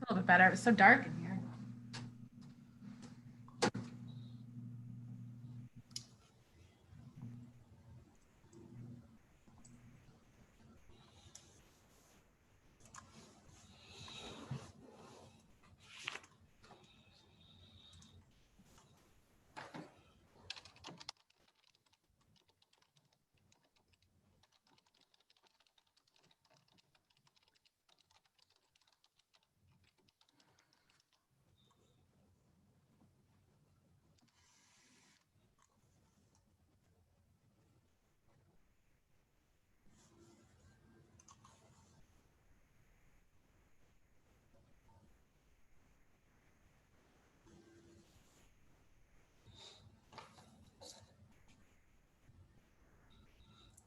A little bit better. It was so dark in here.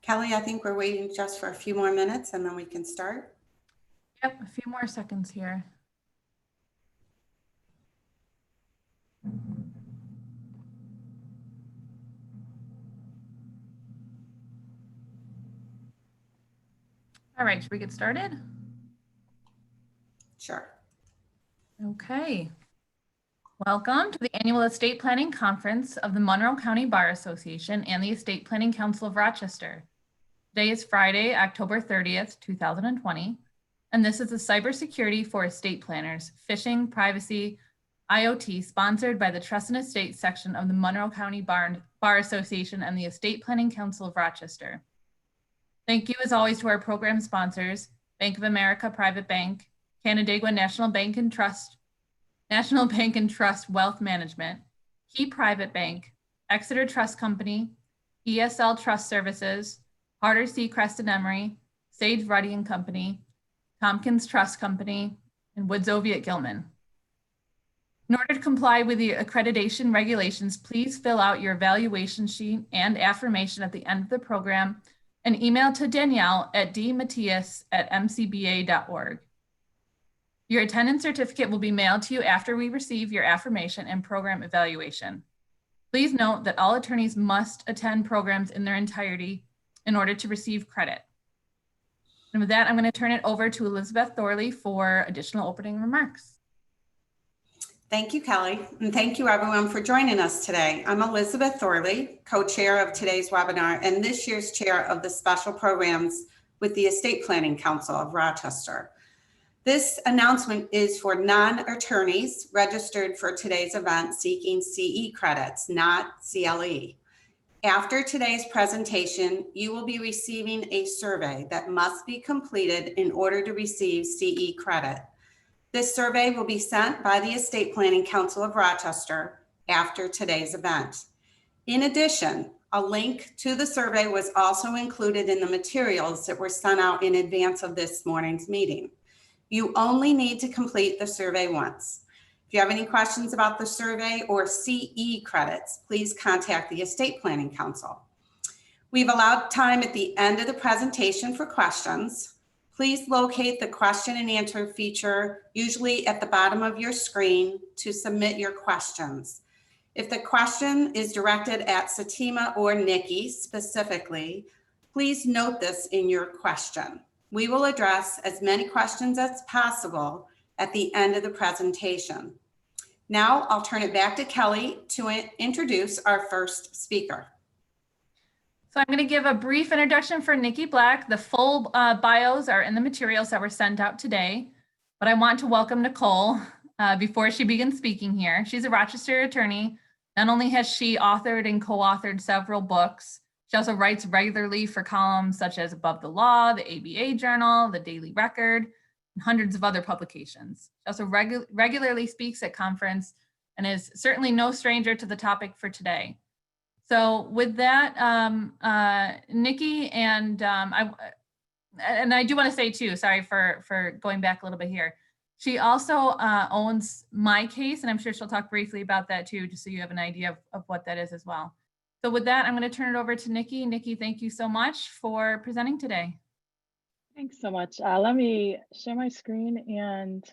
Kelly, I think we're waiting just for a few more minutes and then we can start. Yep, a few more seconds here. All right, should we get started? Sure. Okay. Welcome to the Annual Estate Planning Conference of the Monroe County Bar Association and the Estate Planning Council of Rochester. Today is Friday, October 30th, 2020, and this is the Cybersecurity for Estate Planners, Phishing, Privacy, IoT, sponsored by the Trust and Estate section of the Monroe County Bar Association and the Estate Planning Council of Rochester. Thank you, as always, to our program sponsors, Bank of America Private Bank, Canandaigua National Bank and Trust Wealth Management, Key Private Bank, Exeter Trust Company, ESL Trust Services, Harder C. Creston Emery, Sage Ruddy and Company, Tompkins Trust Company, and Woods Oviatt Gilman. In order to comply with the accreditation regulations, please fill out your evaluation sheet and affirmation at the end of the program and email to Danielle at dmatias@mcba.org. Your attendance certificate will be mailed to you after we receive your affirmation and program evaluation. Please note that all attorneys must attend programs in their entirety in order to receive credit. And with that, I'm going to turn it over to Elizabeth Thorley for additional opening remarks. Thank you, Kelly, and thank you everyone for joining us today. I'm Elizabeth Thorley, co-chair of today's webinar and this year's chair of the special programs with the Estate Planning Council of Rochester. This announcement is for non-attorneys registered for today's event seeking CE credits, not CLE. After today's presentation, you will be receiving a survey that must be completed in order to receive CE credit. This survey will be sent by the Estate Planning Council of Rochester after today's event. In addition, a link to the survey was also included in the materials that were sent out in advance of this morning's meeting. You only need to complete the survey once. If you have any questions about the survey or CE credits, please contact the Estate Planning Council. We've allowed time at the end of the presentation for questions. Please locate the question and answer feature, usually at the bottom of your screen, to submit your questions. If the question is directed at Satima or Nikki specifically, please note this in your question. We will address as many questions as possible at the end of the presentation. Now I'll turn it back to Kelly to introduce our first speaker. So I'm going to give a brief introduction for Nikki Black. The full bios are in the materials that were sent out today, but I want to welcome Nicole before she begins speaking here. She's a Rochester attorney. Not only has she authored and co-authored several books, she also writes regularly for columns such as Above the Law, the ABA Journal, the Daily Record, and hundreds of other publications. She also regularly speaks at conference and is certainly no stranger to the topic for today. So with that, Nikki, and I do want to say too, sorry for going back a little bit here. She also owns My Case, and I'm sure she'll talk briefly about that too, just so you have an idea of what that is as well. So with that, I'm going to turn it over to Nikki. Nikki, thank you so much for presenting today. Thanks so much. Let me share my screen and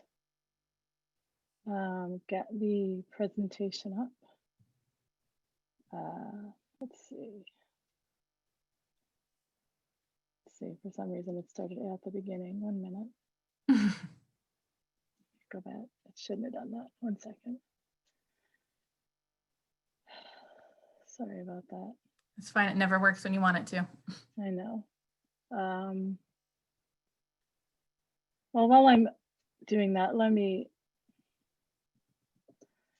get the presentation up. Let's see. For some reason it started at the beginning. 1 minute. go back. I shouldn't have done that. 1 second. Sorry about that. It's fine. It never works when you want it to. I know. Well, while I'm doing that,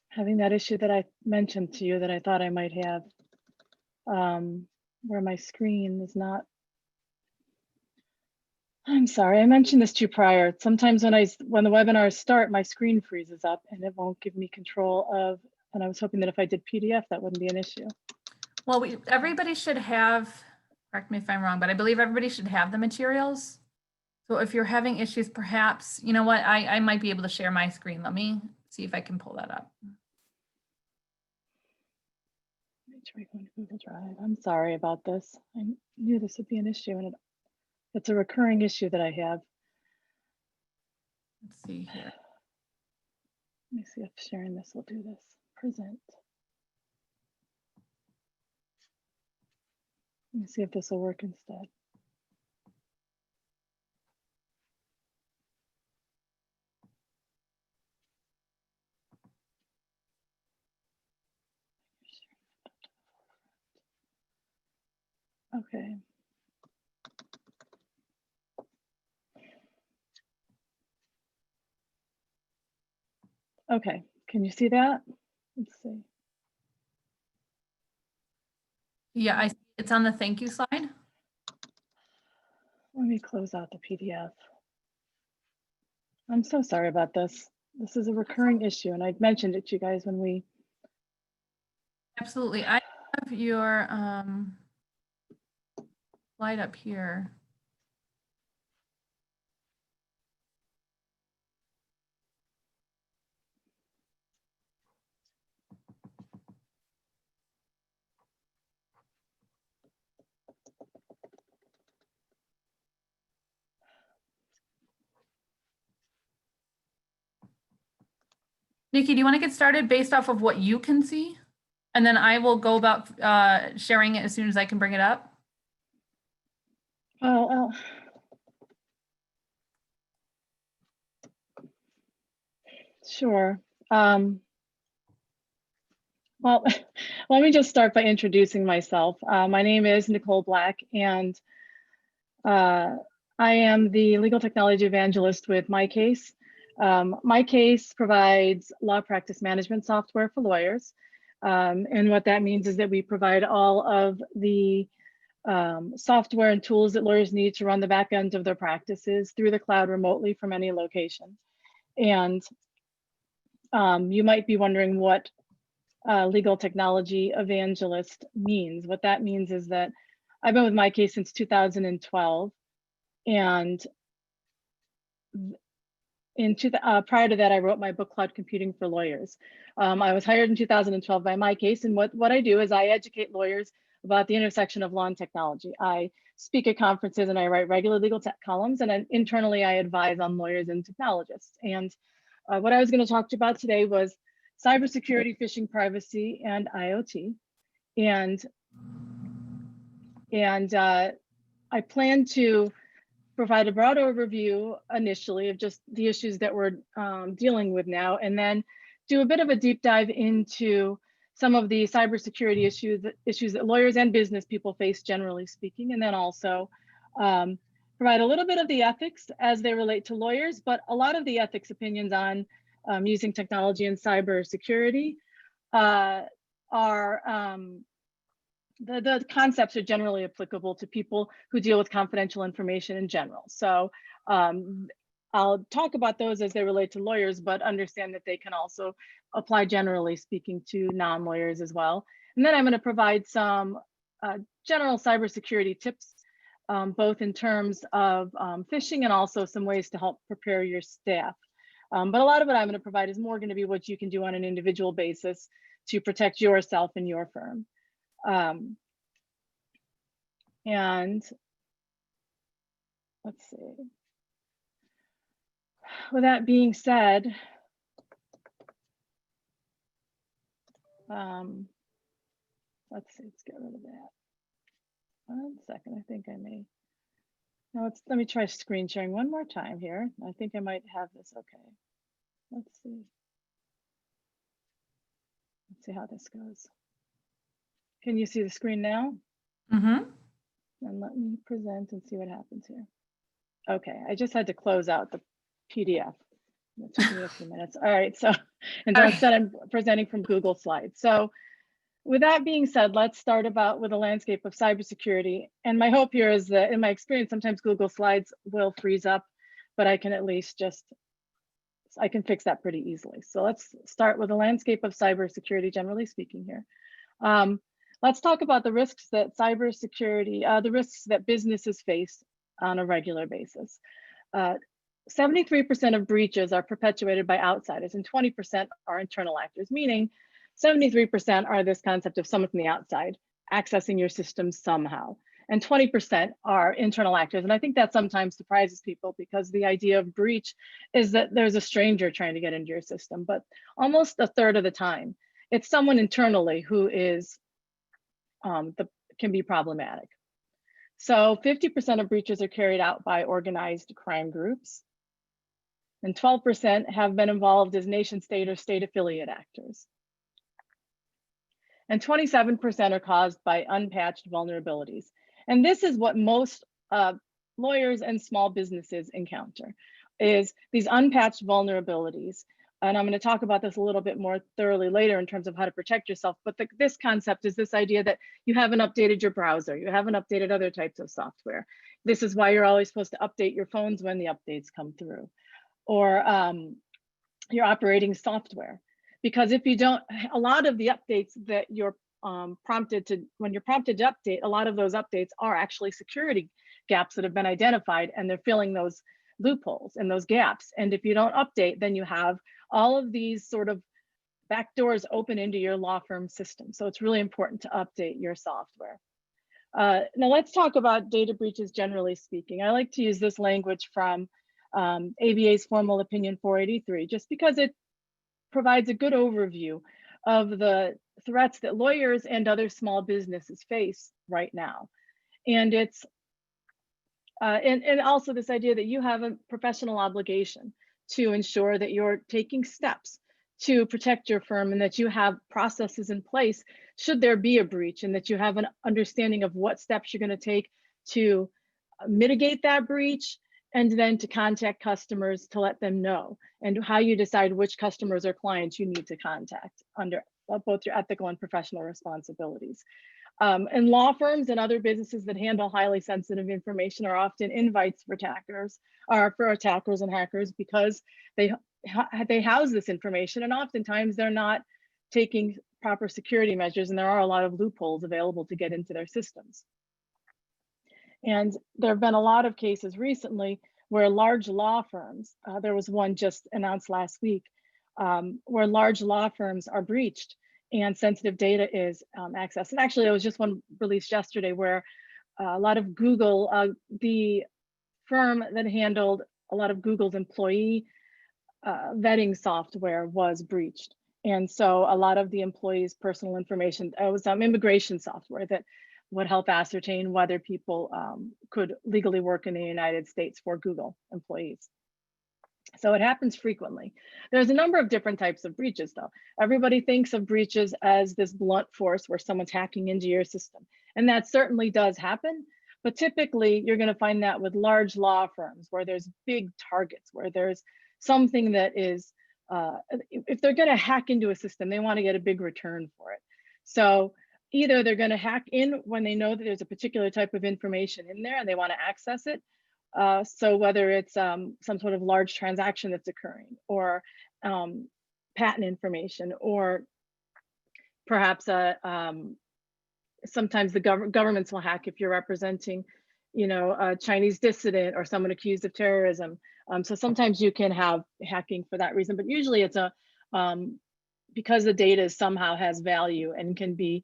having that issue that I mentioned to you that I thought I might have, where my screen is not. I'm sorry, I mentioned this to you prior. Sometimes when the webinars start, my screen freezes up and it won't give me control of, and I was hoping that if I did PDF, that wouldn't be an issue. Well, everybody should have, correct me if I'm wrong, but I believe everybody should have the materials. So if you're having issues, perhaps, you know what, I might be able to share my screen. Let me see if I can pull that up. Let me try going to Google Drive. I'm sorry about this. I knew this would be an issue, and it's a recurring issue that I have. Let's see here. Let me see if sharing this will do this. Present. Let me see if this will work instead. Okay. Okay, can you see that? Let's see. Yeah, I see it's on the thank you slide. Let me close out the PDF. I'm so sorry about this. This is a recurring issue, and I'd mentioned it to you guys when we. Absolutely. I have your slide up here. Nikki, do you want to get started based off of what you can see? And then I will go about sharing it as soon as I can bring it up. Oh, sure. Well, let me just start by introducing myself. My name is Nicole Black, and I am the legal technology evangelist with MyCase. MyCase provides law practice management software for lawyers. And what that means is that we provide all of the software and tools that lawyers need to run the back end of their practices through the cloud remotely from any location. And you might be wondering what legal technology evangelist means. What that means is that I've been with MyCase since 2012. And prior to that, I wrote my book, Cloud Computing for Lawyers. I was hired in 2012 by MyCase, and what I do is I educate lawyers about the intersection of law and technology. I speak at conferences and I write regular legal tech columns, and then internally I advise on lawyers and technologists. And what I was going to talk to you about today was cybersecurity, phishing, privacy, and IoT. And I plan to provide a broad overview initially of just the issues that we're dealing with now, and then do a bit of a deep dive into some of the cybersecurity issues that lawyers and business people face, generally speaking, and then also provide a little bit of the ethics as they relate to lawyers, but a lot of the ethics opinions on using technology and cybersecurity the concepts are generally applicable to people who deal with confidential information in general. So I'll talk about those as they relate to lawyers, but understand that they can also apply generally speaking to non-lawyers as well. And then I'm going to provide some general cybersecurity tips, both in terms of phishing and also some ways to help prepare your staff. But a lot of what I'm going to provide is more going to be what you can do on an individual basis to protect yourself and your firm. And let's see. With that being said, let's see, let's get rid of that. 1 second, I think I may. Now let me try screen sharing one more time here. I think I might have this okay. Let's see. Let's see how this goes. Can you see the screen now? Mm-hmm. And let me present and see what happens here. Okay, I just had to close out the PDF. It took me a few minutes. All right, so, and All right. instead I'm presenting from Google Slides. So with that being said, let's start with a landscape of cybersecurity. And my hope here is that in my experience, sometimes Google Slides will freeze up, but I can at least I can fix that pretty easily. So let's start with a landscape of cybersecurity, generally speaking here. Let's talk about the risks that cybersecurity, the risks that businesses face on a regular basis. 73% of breaches are perpetuated by outsiders and 20% are internal actors, meaning 73% are this concept of someone from the outside accessing your system somehow. And 20% are internal actors. And I think that sometimes surprises people because the idea of breach is that there's a stranger trying to get into your system, but almost a third of the time, it's someone internally who is can be problematic. So 50% of breaches are carried out by organized crime groups, and 12% have been involved as nation state or state affiliate actors. And 27% are caused by unpatched vulnerabilities. And this is what most lawyers and small businesses encounter, is these unpatched vulnerabilities. And I'm going to talk about this a little bit more thoroughly later in terms of how to protect yourself. But this concept is this idea that you haven't updated your browser, you haven't updated other types of software. This is why you're always supposed to update your phones when the updates come through, or your operating software. Because if you don't, a lot of the updates that you're when you're prompted to update, a lot of those updates are actually security gaps that have been identified, and they're filling those loopholes and those gaps. And if you don't update, then you have all of these sort of back doors open into your law firm system. So it's really important to update your software. Now let's talk about data breaches generally speaking. I like to use this language from ABA's Formal Opinion 483, just because it provides a good overview of the threats that lawyers and other small businesses face right now. And it's and also this idea that you have a professional obligation to ensure that you're taking steps to protect your firm and that you have processes in place should there be a breach, and that you have an understanding of what steps you're going to take to mitigate that breach, and then to contact customers to let them know, and how you decide which customers or clients you need to contact under both your ethical and professional responsibilities. And law firms and other businesses that handle highly sensitive information are often invites for attackers and hackers, because they house this information, and oftentimes they're not taking proper security measures, and there are a lot of loopholes available to get into their systems. And there have been a lot of cases recently where large law firms, there was one just announced last week, where large law firms are breached and sensitive data is accessed. And actually, there was just one released yesterday where a lot of Google, the firm that handled a lot of Google's employee vetting software was breached. And so a lot of the employees' personal information, it was immigration software that would help ascertain whether people could legally work in the United States for Google employees. So it happens frequently. There's a number of different types of breaches though. Everybody thinks of breaches as this blunt force where someone's hacking into your system. And that certainly does happen, but typically you're gonna find that with large law firms where there's big targets, where there's something that is, if they're gonna hack into a system, they wanna get a big return for it. So either they're gonna hack in when they know that there's a particular type of information in there and they wanna access it. So whether it's some sort of large transaction that's occurring, or patent information, or perhaps sometimes the governments will hack if you're representing, a Chinese dissident or someone accused of terrorism. So sometimes you can have hacking for that reason, but usually it's because the data somehow has value and can be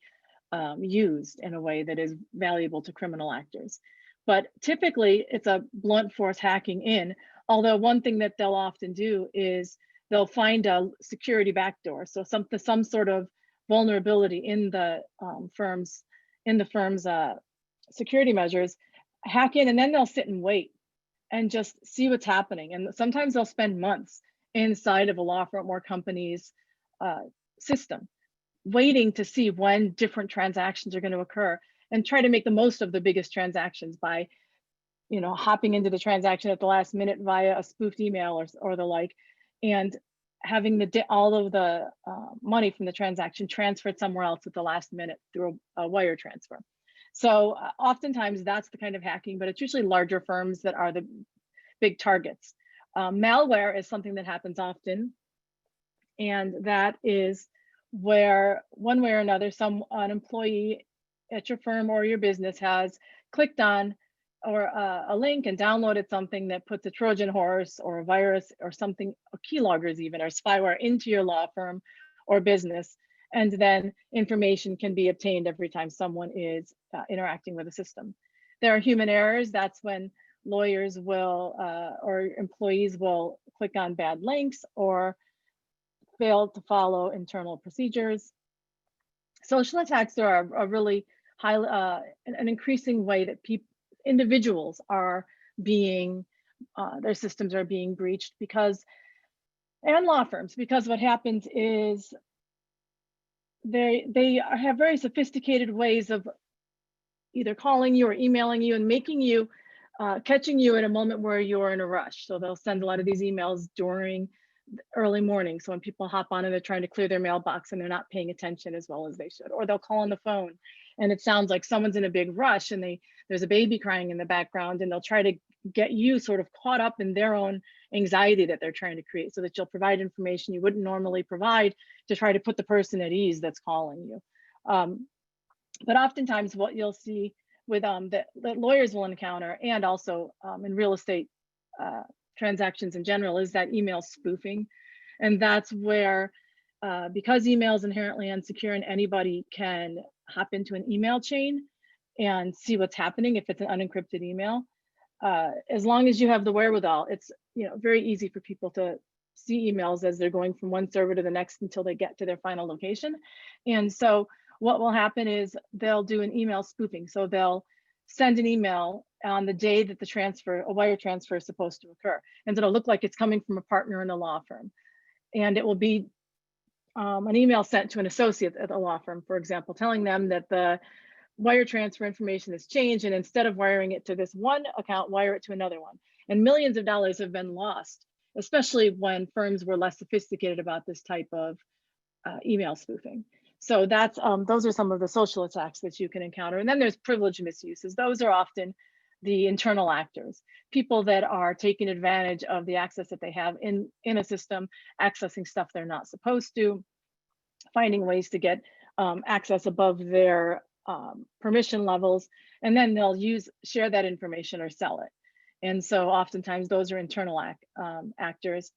used in a way that is valuable to criminal actors. But typically it's a blunt force hacking in, although one thing that they'll often do is they'll find a security backdoor. So some sort of vulnerability in the firm's security measures, hack in, and then they'll sit and wait and just see what's happening. And sometimes they'll spend months inside of a law firm or company's system, waiting to see when different transactions are going to occur and try to make the most of the biggest transactions by, hopping into the transaction at the last minute via a spoofed email or the like, and having all of the money from the transaction transferred somewhere else at the last minute through a wire transfer. So oftentimes that's the kind of hacking, but it's usually larger firms that are the big targets. Malware is something that happens often, and that is where one way or another, an employee at your firm or your business has clicked on or a link and downloaded something that puts a Trojan horse or a virus or something, or keyloggers even, or spyware into your law firm or business. And then information can be obtained every time someone is interacting with the system. There are human errors. That's when lawyers will, or employees will click on bad links or fail to follow internal procedures. Social attacks are a really high, an increasing way that individuals are being, their systems are being breached and law firms, because what happens is they have very sophisticated ways of either calling you or emailing you and making you, catching you at a moment where you're in a rush. So they'll send a lot of these emails during early morning. So when people hop on and they're trying to clear their mailbox and they're not paying attention as well as they should, or they'll call on the phone and it sounds like someone's in a big rush and there's a baby crying in the background, and they'll try to get you sort of caught up in their own anxiety that they're trying to create, so that you'll provide information you wouldn't normally provide to try to put the person at ease that's calling you. But oftentimes what you'll see with that lawyers will encounter, and also in real estate transactions in general, is that email spoofing. And that's where, because email is inherently unsecure and anybody can hop into an email chain and see what's happening if it's an unencrypted email, as long as you have the wherewithal, it's very easy for people to see emails as they're going from one server to the next until they get to their final location. And so what will happen is they'll do an email spoofing. So they'll send an email on the day that a wire transfer is supposed to occur. And it'll look like it's coming from a partner in a law firm. And it will be an email sent to an associate at a law firm, for example, telling them that the wire transfer information has changed, and instead of wiring it to this one account, wire it to another one. And millions of dollars have been lost, especially when firms were less sophisticated about this type of email spoofing. So that's those are some of the social attacks that you can encounter. And then there's privilege misuses. Those are often the internal actors, people that are taking advantage of the access that they have in a system, accessing stuff they're not supposed to, finding ways to get access above their permission levels, and then they'll share that information or sell it. And so oftentimes those are internal actors.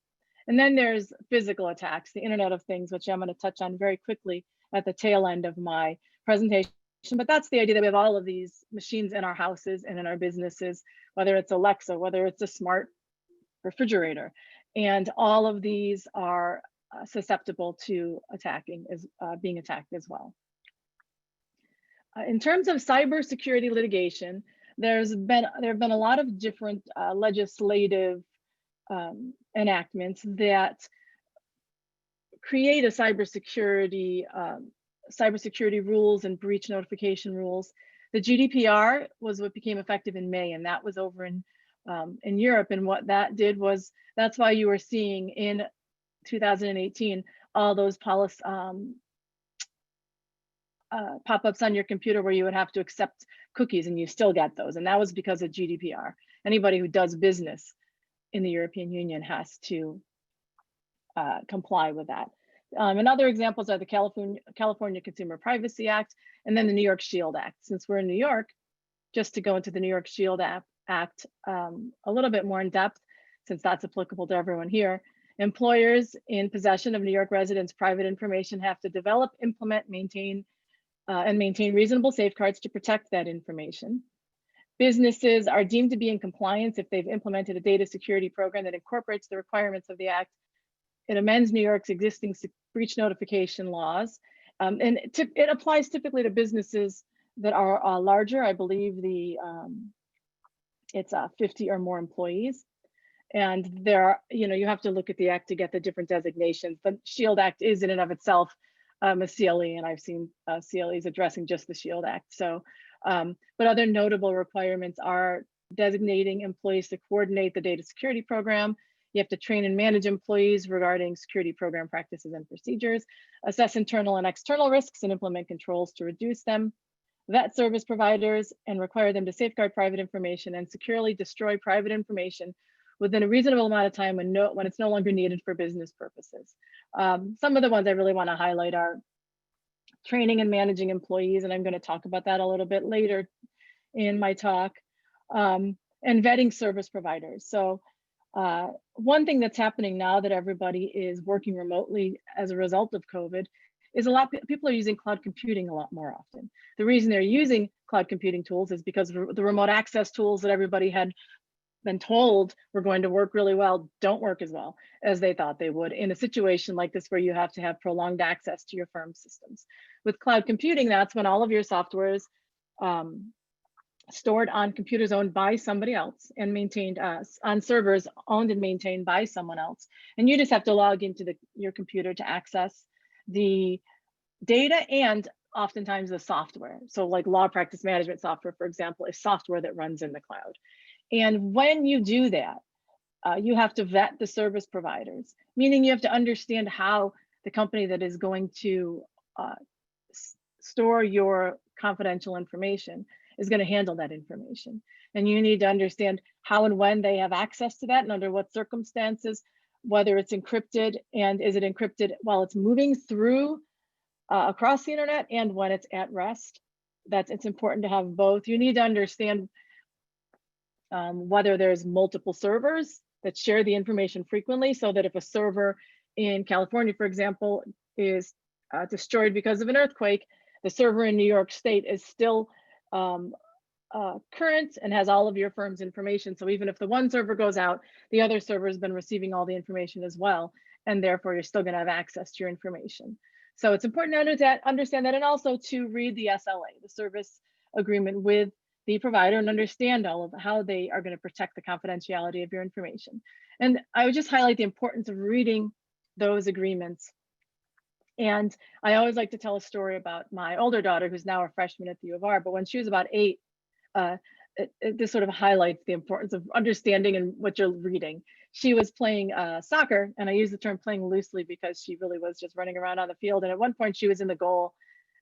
And then there's physical attacks, the Internet of Things, which I'm going to touch on very quickly at the tail end of my presentation. But that's the idea that we have all of these machines in our houses and in our businesses, whether it's Alexa, whether it's a smart refrigerator. And all of these are susceptible to being attacked as well. In terms of cybersecurity litigation, there have been a lot of different legislative enactments that create a cybersecurity rules and breach notification rules. The GDPR was what became effective in May, and that was over in Europe. And what that did was, that's why you were seeing in 2018 all those policy pop-ups on your computer where you would have to accept cookies, and you still get those. And that was because of GDPR. Anybody who does business in the European Union has to comply with that. And other examples are the California Consumer Privacy Act, and then the New York Shield Act. Since we're in New York, just to go into the New York Shield Act a little bit more in depth, since that's applicable to everyone here. Employers in possession of New York residents' private information have to develop, implement, maintain reasonable safeguards to protect that information. Businesses are deemed to be in compliance if they've implemented a data security program that incorporates the requirements of the Act. It amends New York's existing breach notification laws. And it applies typically to businesses that are larger. I believe it's 50 or more employees. And there are, you have to look at the act to get the different designations. The SHIELD Act is in and of itself a CLE, and I've seen CLEs addressing just the SHIELD Act. So, but other notable requirements are designating employees to coordinate the data security program. You have to train and manage employees regarding security program practices and procedures, assess internal and external risks and implement controls to reduce them, vet service providers and require them to safeguard private information and securely destroy private information within a reasonable amount of time when it's no longer needed for business purposes. Some of the ones I really want to highlight are training and managing employees, and I'm going to talk about that a little bit later in my talk, and vetting service providers. So one thing that's happening now that everybody is working remotely as a result of COVID is a lot of people are using cloud computing a lot more often. The reason they're using cloud computing tools is because the remote access tools that everybody had been told were going to work really well don't work as well as they thought they would in a situation like this where you have to have prolonged access to your firm's systems. With cloud computing, that's when all of your software is stored on computers owned by somebody else and maintained on servers owned and maintained by someone else. And you just have to log into your computer to access the data and oftentimes the software. So like law practice management software, for example, is software that runs in the cloud. And when you do that, you have to vet the service providers, meaning you have to understand how the company that is going to store your confidential information is going to handle that information. And you need to understand how and when they have access to that and under what circumstances, whether it's encrypted and is it encrypted while it's moving through across the internet and when it's at rest. It's important to have both. You need to understand whether there's multiple servers that share the information frequently, so that if a server in California, for example, is destroyed because of an earthquake, the server in New York State is still current and has all of your firm's information. So even if the one server goes out, the other server has been receiving all the information as well, and therefore you're still going to have access to your information. So it's important to understand that, and also to read the SLA, the service agreement with the provider, and understand all of how they are going to protect the confidentiality of your information. And I would just highlight the importance of reading those agreements. And I always like to tell a story about my older daughter, who's now a freshman at the U of R, but when she was about 8, this sort of highlights the importance of understanding and what you're reading. She was playing soccer, and I use the term playing loosely because she really was just running around on the field. And at one point she was in the goal,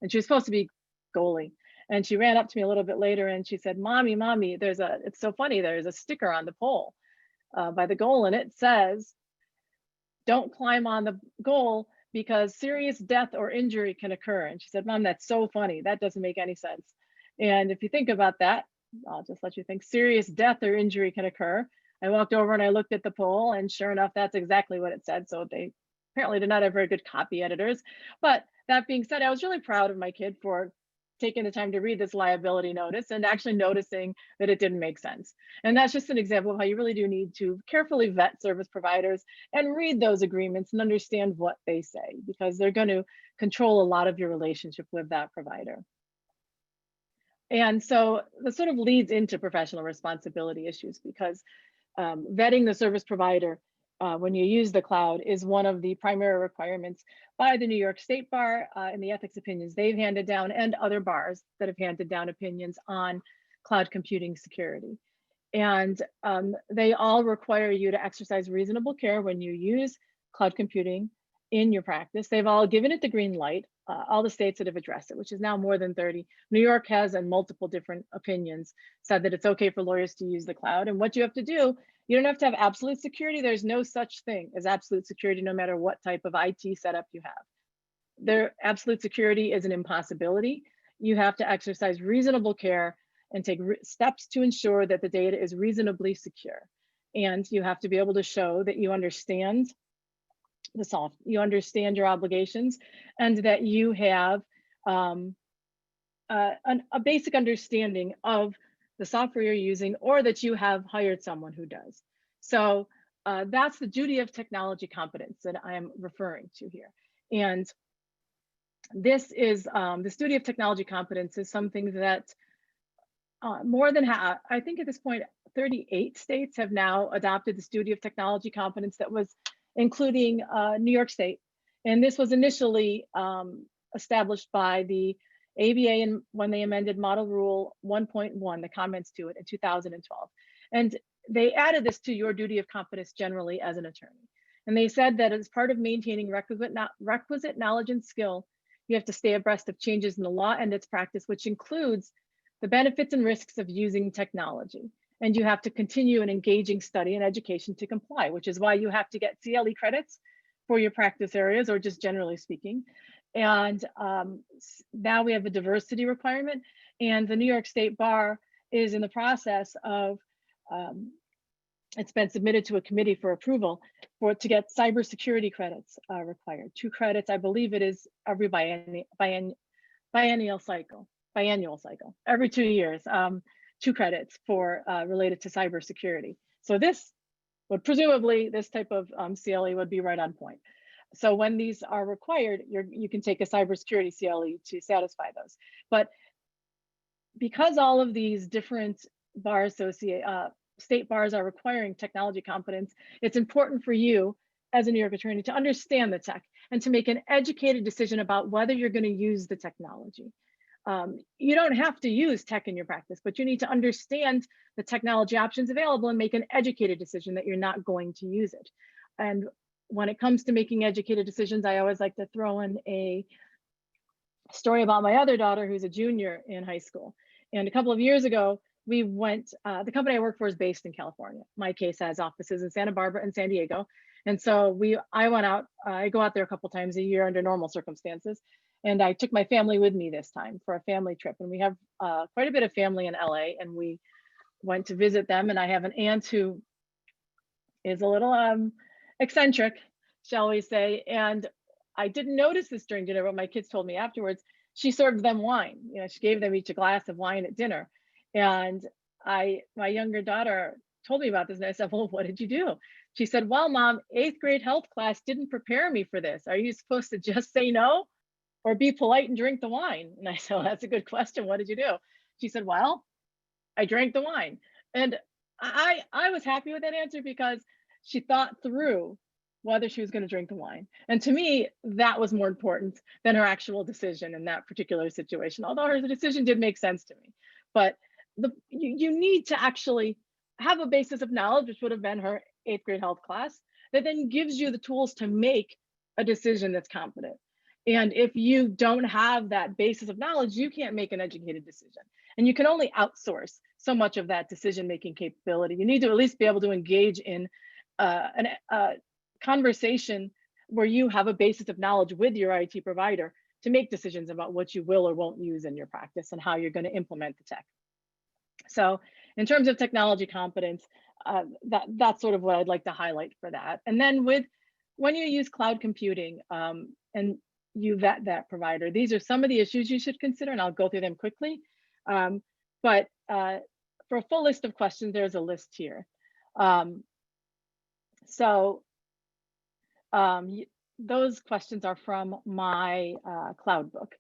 and she was supposed to be goalie. And she ran up to me a little bit later and she said, Mommy, it's so funny, there's a sticker on the pole by the goal, and it says, don't climb on the goal because serious death or injury can occur. And she said, Mom, that's so funny. That doesn't make any sense. And if you think about that, I'll just let you think, serious death or injury can occur. I walked over and I looked at the pole, and sure enough, that's exactly what it said. So they apparently did not have very good copy editors. But that being said, I was really proud of my kid for taking the time to read this liability notice and actually noticing that it didn't make sense. And that's just an example of how you really do need to carefully vet service providers and read those agreements and understand what they say, because they're going to control a lot of your relationship with that provider. And so this sort of leads into professional responsibility issues, because vetting the service provider when you use the cloud is one of the primary requirements by the New York State Bar and the ethics opinions they've handed down, and other bars that have handed down opinions on cloud computing security. And they all require you to exercise reasonable care when you use cloud computing in your practice. They've all given it the green light, all the states that have addressed it, which is now more than 30. New York has, in multiple different opinions, said that it's okay for lawyers to use the cloud. And what you have to do, you don't have to have absolute security. There's no such thing as absolute security, no matter what type of IT setup you have. Absolute security is an impossibility. You have to exercise reasonable care and take steps to ensure that the data is reasonably secure. And you have to be able to show that you understand you understand your obligations, and that you have a basic understanding of the software you're using, or that you have hired someone who does. So that's the duty of technology competence that I am referring to here. And this duty of technology competence is something that more than I think at this point, 38 states have now adopted this duty of technology competence that was including New York State. And this was initially established by the ABA and when they amended Model Rule 1.1, the comments to it in 2012. And they added this to your duty of competence generally as an attorney. And they said that as part of maintaining requisite knowledge and skill, you have to stay abreast of changes in the law and its practice, which includes the benefits and risks of using technology. And you have to continue an engaging study and education to comply, which is why you have to get CLE credits for your practice areas, or just generally speaking. And now we have a diversity requirement, and the New York State Bar is in the process of, it's been submitted to a committee for approval to get cybersecurity credits required. 2 credits, I believe it is every biennial cycle, every 2 years, 2 credits for related to cybersecurity. So this would presumably, this type of CLE would be right on point. So when these are required, you can take a cybersecurity CLE to satisfy those. But because all of these different state bars are requiring technology competence, it's important for you as a New York attorney to understand the tech and to make an educated decision about whether you're going to use the technology. You don't have to use tech in your practice, but you need to understand the technology options available and make an educated decision that you're not going to use it. And when it comes to making educated decisions, I always like to throw in a story about my other daughter who's a junior in high school. And a couple of years ago, we went, the company I work for is based in California. My case has offices in Santa Barbara and San Diego. And so I went out, I go out there a couple times a year under normal circumstances. And I took my family with me this time for a family trip. And we have quite a bit of family in LA, and we went to visit them. And I have an aunt who is a little eccentric, shall we say. And I didn't notice this during dinner, but my kids told me afterwards. She served them wine. You know, she gave them each a glass of wine at dinner. And my younger daughter told me about this, and I said, well, what did you do? She said, well, Mom, 8th grade health class didn't prepare me for this. Are you supposed to just say no or be polite and drink the wine? And I said, well, that's a good question. What did you do? She said, well, I drank the wine. And I was happy with that answer because she thought through whether she was going to drink the wine. And to me, that was more important than her actual decision in that particular situation, although her decision did make sense to me. But you need to actually have a basis of knowledge, which would have been her 8th grade health class, that then gives you the tools to make a decision that's competent. And if you don't have that basis of knowledge, you can't make an educated decision. And you can only outsource so much of that decision-making capability. You need to at least be able to engage in a conversation where you have a basis of knowledge with your IT provider to make decisions about what you will or won't use in your practice and how you're going to implement the tech. So in terms of technology competence, that's sort of what I'd like to highlight for that. And then when you use cloud computing and you vet that provider, these are some of the issues you should consider, and I'll go through them quickly. But for a full list of questions, there's a list here. Those questions are from my cloud book.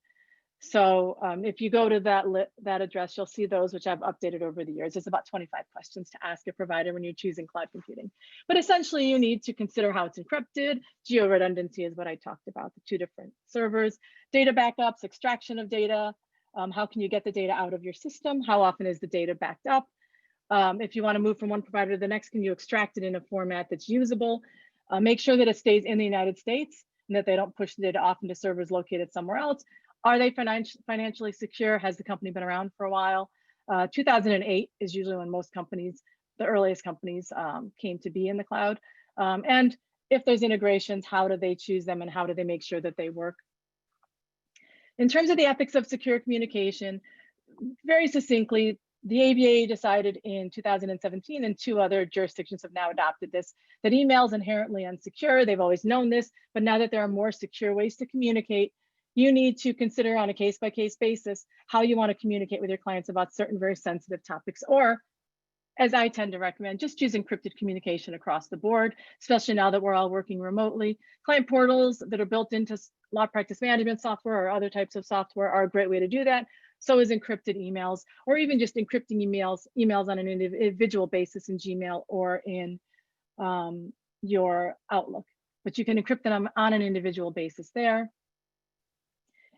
So if you go to that address, you'll see those which I've updated over the years. There's about 25 questions to ask a provider when you're choosing cloud computing. But essentially, you need to consider how it's encrypted. Geo-redundancy is what I talked about, the 2 different servers, data backups, extraction of data. How can you get the data out of your system? How often is the data backed up? If you want to move from one provider to the next, can you extract it in a format that's usable? Make sure that it stays in the United States and that they don't push the data off into servers located somewhere else. Are they financially secure? Has the company been around for a while? 2008 is usually when most companies, the earliest companies, came to be in the cloud. And if there's integrations, how do they choose them and how do they make sure that they work? In terms of the ethics of secure communication, very succinctly, the ABA decided in 2017, and 2 other jurisdictions have now adopted this, that email is inherently unsecure. They've always known this, but now that there are more secure ways to communicate, you need to consider on a case-by-case basis how you want to communicate with your clients about certain very sensitive topics, or as I tend to recommend, just use encrypted communication across the board, especially now that we're all working remotely. Client portals that are built into law practice management software or other types of software are a great way to do that. So is encrypted emails, or even just encrypting emails on an individual basis in Gmail or in your Outlook. But you can encrypt them on an individual basis there.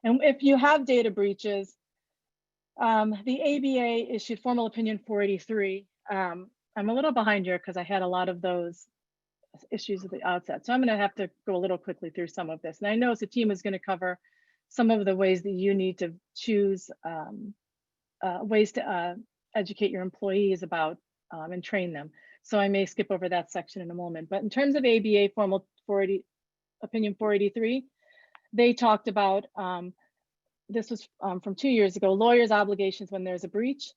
And if you have data breaches, the ABA issued Formal Opinion 483. I'm a little behind here because I had a lot of those issues at the outset. So I'm going to have to go a little quickly through some of this. And I know the team is going to cover some of the ways that you need to choose ways to educate your employees about and train them. So I may skip over that section in a moment. But in terms of ABA Formal Opinion 483, they talked about, this was from 2 years ago, lawyers' obligations when there's a breach,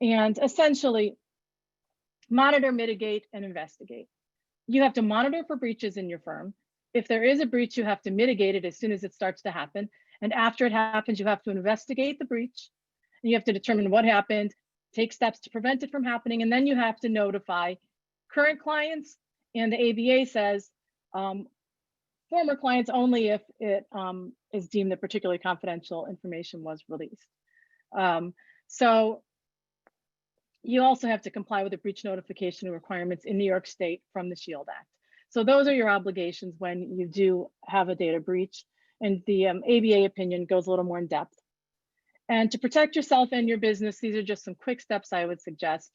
and essentially monitor, mitigate, and investigate. You have to monitor for breaches in your firm. If there is a breach, you have to mitigate it as soon as it starts to happen. And after it happens, you have to investigate the breach. And you have to determine what happened, take steps to prevent it from happening, and then you have to notify current clients. And the ABA says former clients only if it is deemed that particularly confidential information was released. So you also have to comply with the breach notification requirements in New York State from the SHIELD Act. So those are your obligations when you do have a data breach. And the ABA opinion goes a little more in depth. And to protect yourself and your business, these are just some quick steps I would suggest.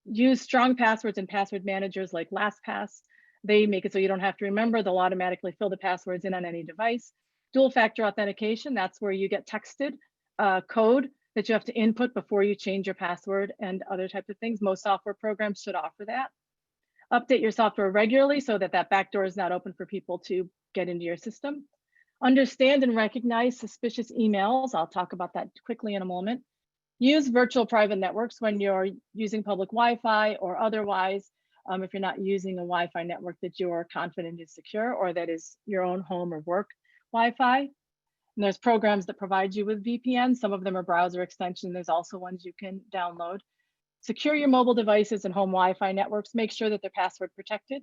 Use strong passwords and password managers like LastPass. They make it so you don't have to remember. They'll automatically fill the passwords in on any device. Dual factor authentication, that's where you get texted code that you have to input before you change your password and other types of things. Most software programs should offer that. Update your software regularly so that that backdoor is not open for people to get into your system. Understand and recognize suspicious emails. I'll talk about that quickly in a moment. Use virtual private networks when you're using public Wi-Fi or otherwise, if you're not using a Wi-Fi network that you're confident is secure or that is your own home or work Wi-Fi. And there's programs that provide you with VPN. Some of them are browser extensions. There's also ones you can download. Secure your mobile devices and home Wi-Fi networks. Make sure that they're password protected.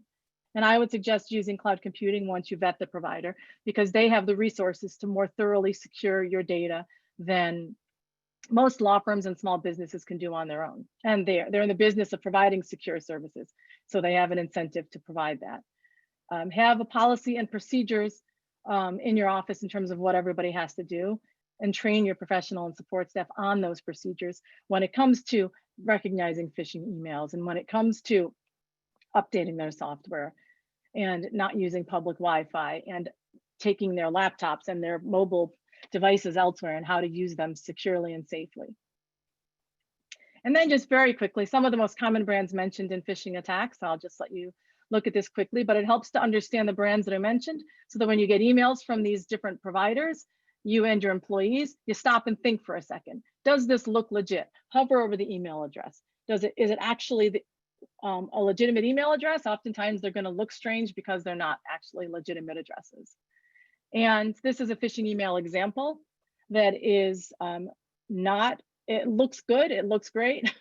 And I would suggest using cloud computing once you vet the provider, because they have the resources to more thoroughly secure your data than most law firms and small businesses can do on their own. And they're in the business of providing secure services. So they have an incentive to provide that. Have a policy and procedures in your office in terms of what everybody has to do, and train your professional and support staff on those procedures when it comes to recognizing phishing emails and when it comes to updating their software and not using public Wi-Fi and taking their laptops and their mobile devices elsewhere and how to use them securely and safely. And then just very quickly, some of the most common brands mentioned in phishing attacks. I'll just let you look at this quickly, but it helps to understand the brands that I mentioned so that when you get emails from these different providers, you and your employees, you stop and think for a second. Does this look legit? Hover over the email address. Is it actually a legitimate email address? Oftentimes they're going to look strange because they're not actually legitimate addresses. And this is a phishing email example that is it looks good, it looks great.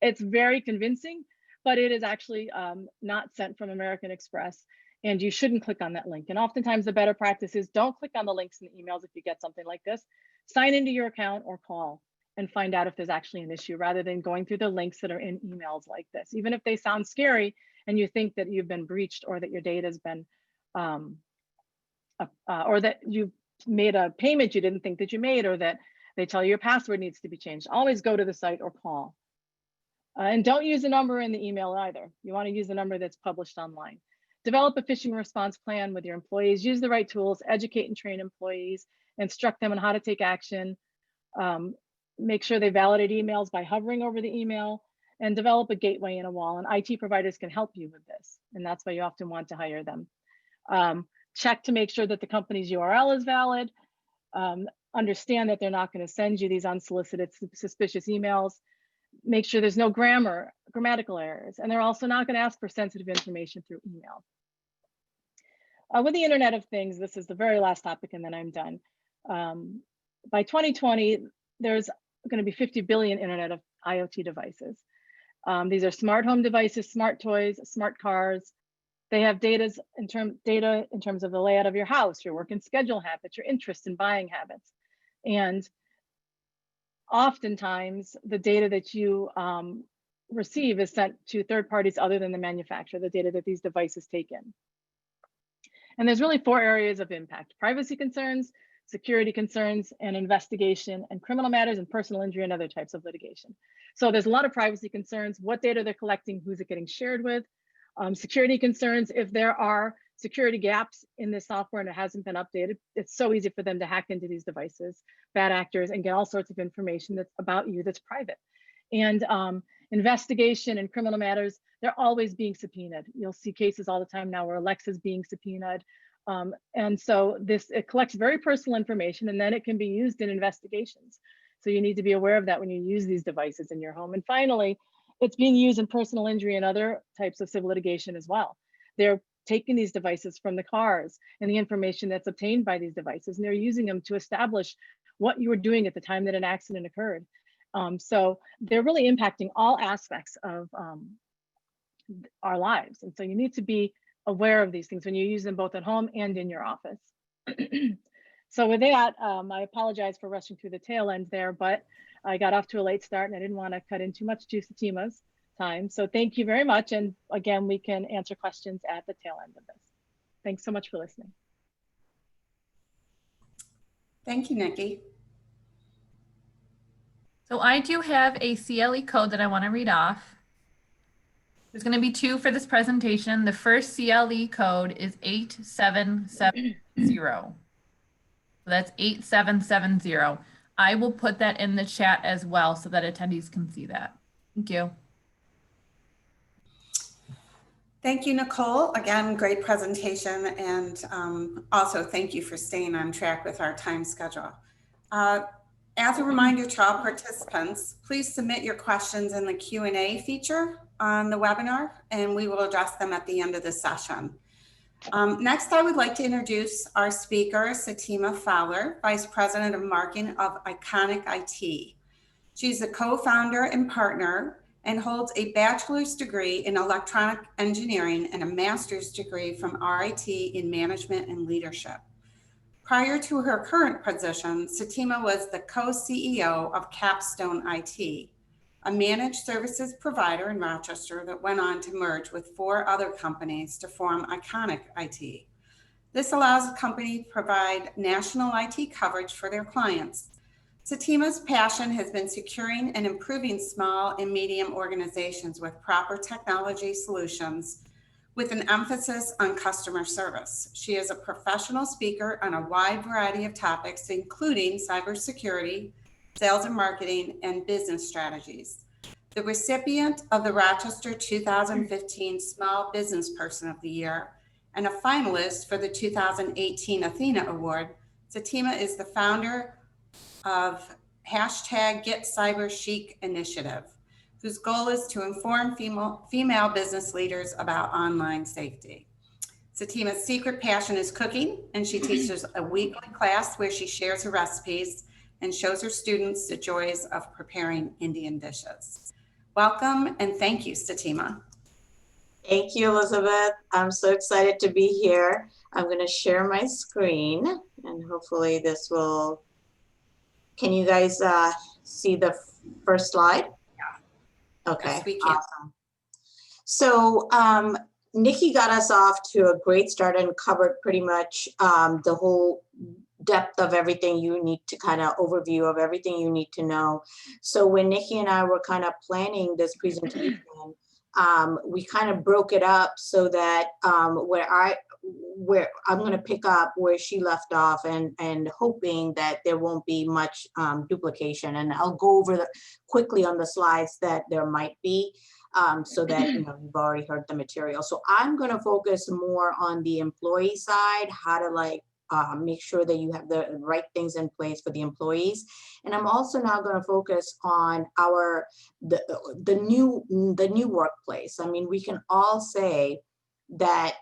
It's very convincing, but it is actually not sent from American Express, and you shouldn't click on that link. And oftentimes the better practice is don't click on the links in the emails if you get something like this. Sign into your account or call and find out if there's actually an issue rather than going through the links that are in emails like this. Even if they sound scary and you think that you've been breached or that your data has been, or that you made a payment you didn't think that you made, or that they tell you your password needs to be changed, always go to the site or call. And don't use the number in the email either. You want to use the number that's published online. Develop a phishing response plan with your employees. Use the right tools, educate and train employees, instruct them on how to take action. Make sure they validate emails by hovering over the email, and develop a gateway and a wall. And IT providers can help you with this. And that's why you often want to hire them. Check to make sure that the company's URL is valid. Understand that they're not going to send you these unsolicited, suspicious emails. Make sure there's no grammatical errors. And they're also not going to ask for sensitive information through email. With the Internet of Things, this is the very last topic and then I'm done. By 2020, there's going to be 50 billion Internet of IoT devices. These are smart home devices, smart toys, smart cars. They have data in terms of the layout of your house, your work and schedule habits, your interest in buying habits. And oftentimes the data that you receive is sent to third parties other than the manufacturer, the data that these devices take in. And there's really 4 areas of impact: privacy concerns, security concerns, and investigation, and criminal matters, and personal injury, and other types of litigation. So there's a lot of privacy concerns: what data they're collecting, who's it getting shared with. Security concerns: if there are security gaps in the software and it hasn't been updated, it's so easy for them to hack into these devices, bad actors, and get all sorts of information that's about you that's private. And investigation and criminal matters, they're always being subpoenaed. You'll see cases all the time now where Alexa's being subpoenaed. And so it collects very personal information, and then it can be used in investigations. So you need to be aware of that when you use these devices in your home. And finally, it's being used in personal injury and other types of civil litigation as well. They're taking these devices from the cars and the information that's obtained by these devices, and they're using them to establish what you were doing at the time that an accident occurred. So they're really impacting all aspects of our lives. And so you need to be aware of these things when you use them both at home and in your office. So with that, I apologize for rushing through the tail end there, but I got off to a late start and I didn't want to cut in too much to Satima's time. So thank you very much. And again, we can answer questions at the tail end of this. Thanks so much for listening. Thank you, Nikki. So I do have a CLE code that I want to read off. There's going to be 2 for this presentation. The first CLE code is 8770. So that's 8770. I will put that in the chat as well so that attendees can see that. Thank you. Thank you, Nicole. Again, great presentation. And also thank you for staying on track with our time schedule. As a reminder to all participants, please submit your questions in the Q&A feature on the webinar, and we will address them at the end of the session. Next, I would like to introduce our speaker, Satima Fowler, Vice President of Marketing of Iconic IT. She's the co-founder and partner and holds a bachelor's degree in electronic engineering and a master's degree from RIT in management and leadership. Prior to her current position, Satima was the co-CEO of Capstone IT, a managed services provider in Rochester that went on to merge with 4 other companies to form Iconic IT. This allows the company to provide national IT coverage for their clients. Satima's passion has been securing and improving small and medium organizations with proper technology solutions with an emphasis on customer service. She is a professional speaker on a wide variety of topics, including cybersecurity, sales and marketing, and business strategies. The recipient of the Rochester 2015 Small Business Person of the Year and a finalist for the 2018 Athena Award, Satima is the founder of #GetCyberChic initiative, whose goal is to inform female business leaders about online safety. Satima's secret passion is cooking, and she teaches a weekly class where she shares her recipes and shows her students the joys of preparing Indian dishes. Welcome and thank you, Satima. Thank you, Elizabeth. I'm so excited to be here. I'm going to share my screen and hopefully this will, can you guys see the first slide? Yeah. Okay, yes, we can. Awesome. So Nikki got us off to a great start and covered pretty much the whole depth of everything you need to kind of overview of everything you need to know. So when Nikki and I were kind of planning this presentation, we kind of broke it up so that where I'm going to pick up where she left off and hoping that there won't be much duplication. And I'll go over quickly on the slides that there might be so that you've already heard the material. So I'm going to focus more on the employee side, how to make sure that you have the right things in place for the employees. And I'm also now going to focus on the new workplace. I mean, we can all say that,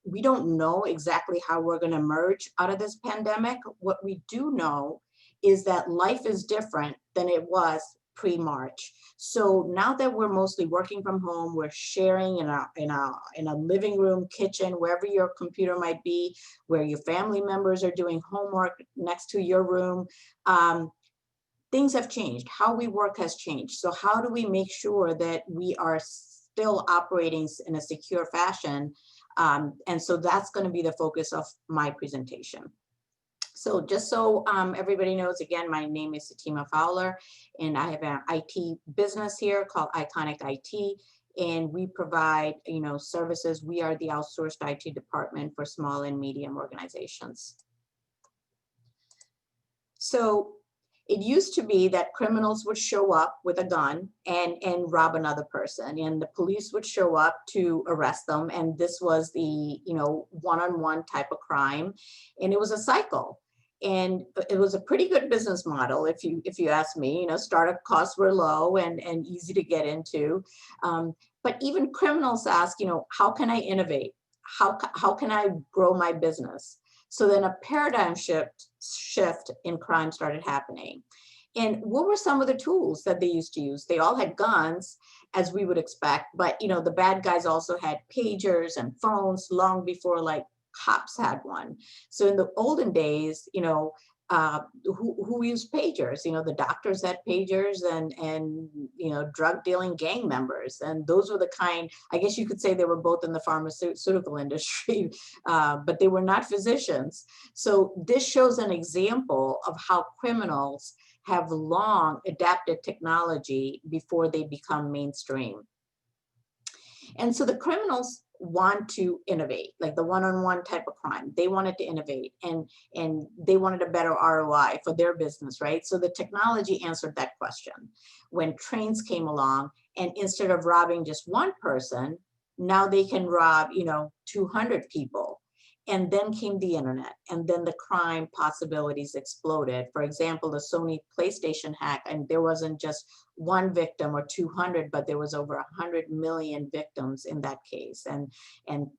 we don't know exactly how we're going to emerge out of this pandemic. What we do know is that life is different than it was pre-March. So now that we're mostly working from home, we're sharing in a living room, kitchen, wherever your computer might be, where your family members are doing homework next to your room. things have changed. How we work has changed. So how do we make sure that we are still operating in a secure fashion? And so that's going to be the focus of my presentation. So just so everybody knows, again, my name is Satima Fowler, and I have an IT business here called Iconic IT, and we provide, services. We are the outsourced IT department for small and medium organizations. So it used to be that criminals would show up with a gun and rob another person, and the police would show up to arrest them. And this was the, one-on-one type of crime. And it was a cycle. And it was a pretty good business model, if you ask me. Startup costs were low and easy to get into. But even criminals ask, how can I innovate? How can I grow my business? So then a paradigm shift in crime started happening. And what were some of the tools that they used to use? They all had guns, as we would expect, but the bad guys also had pagers and phones long before like cops had one. So in the olden days, who used pagers? The doctors had pagers and drug dealing gang members. And those were the kind, I guess you could say they were both in the pharmaceutical industry, but they were not physicians. So this shows an example of how criminals have long adapted technology before they become mainstream. And so the criminals want to innovate, like the one-on-one type of crime. They wanted to innovate and they wanted a better ROI for their business, right? So the technology answered that question. When trains came along, and instead of robbing just one person, now they can rob, 200 people. And then came the internet, and then the crime possibilities exploded. For example, the Sony PlayStation hack, and there wasn't just one victim or 200, but there was over 100 million victims in that case. And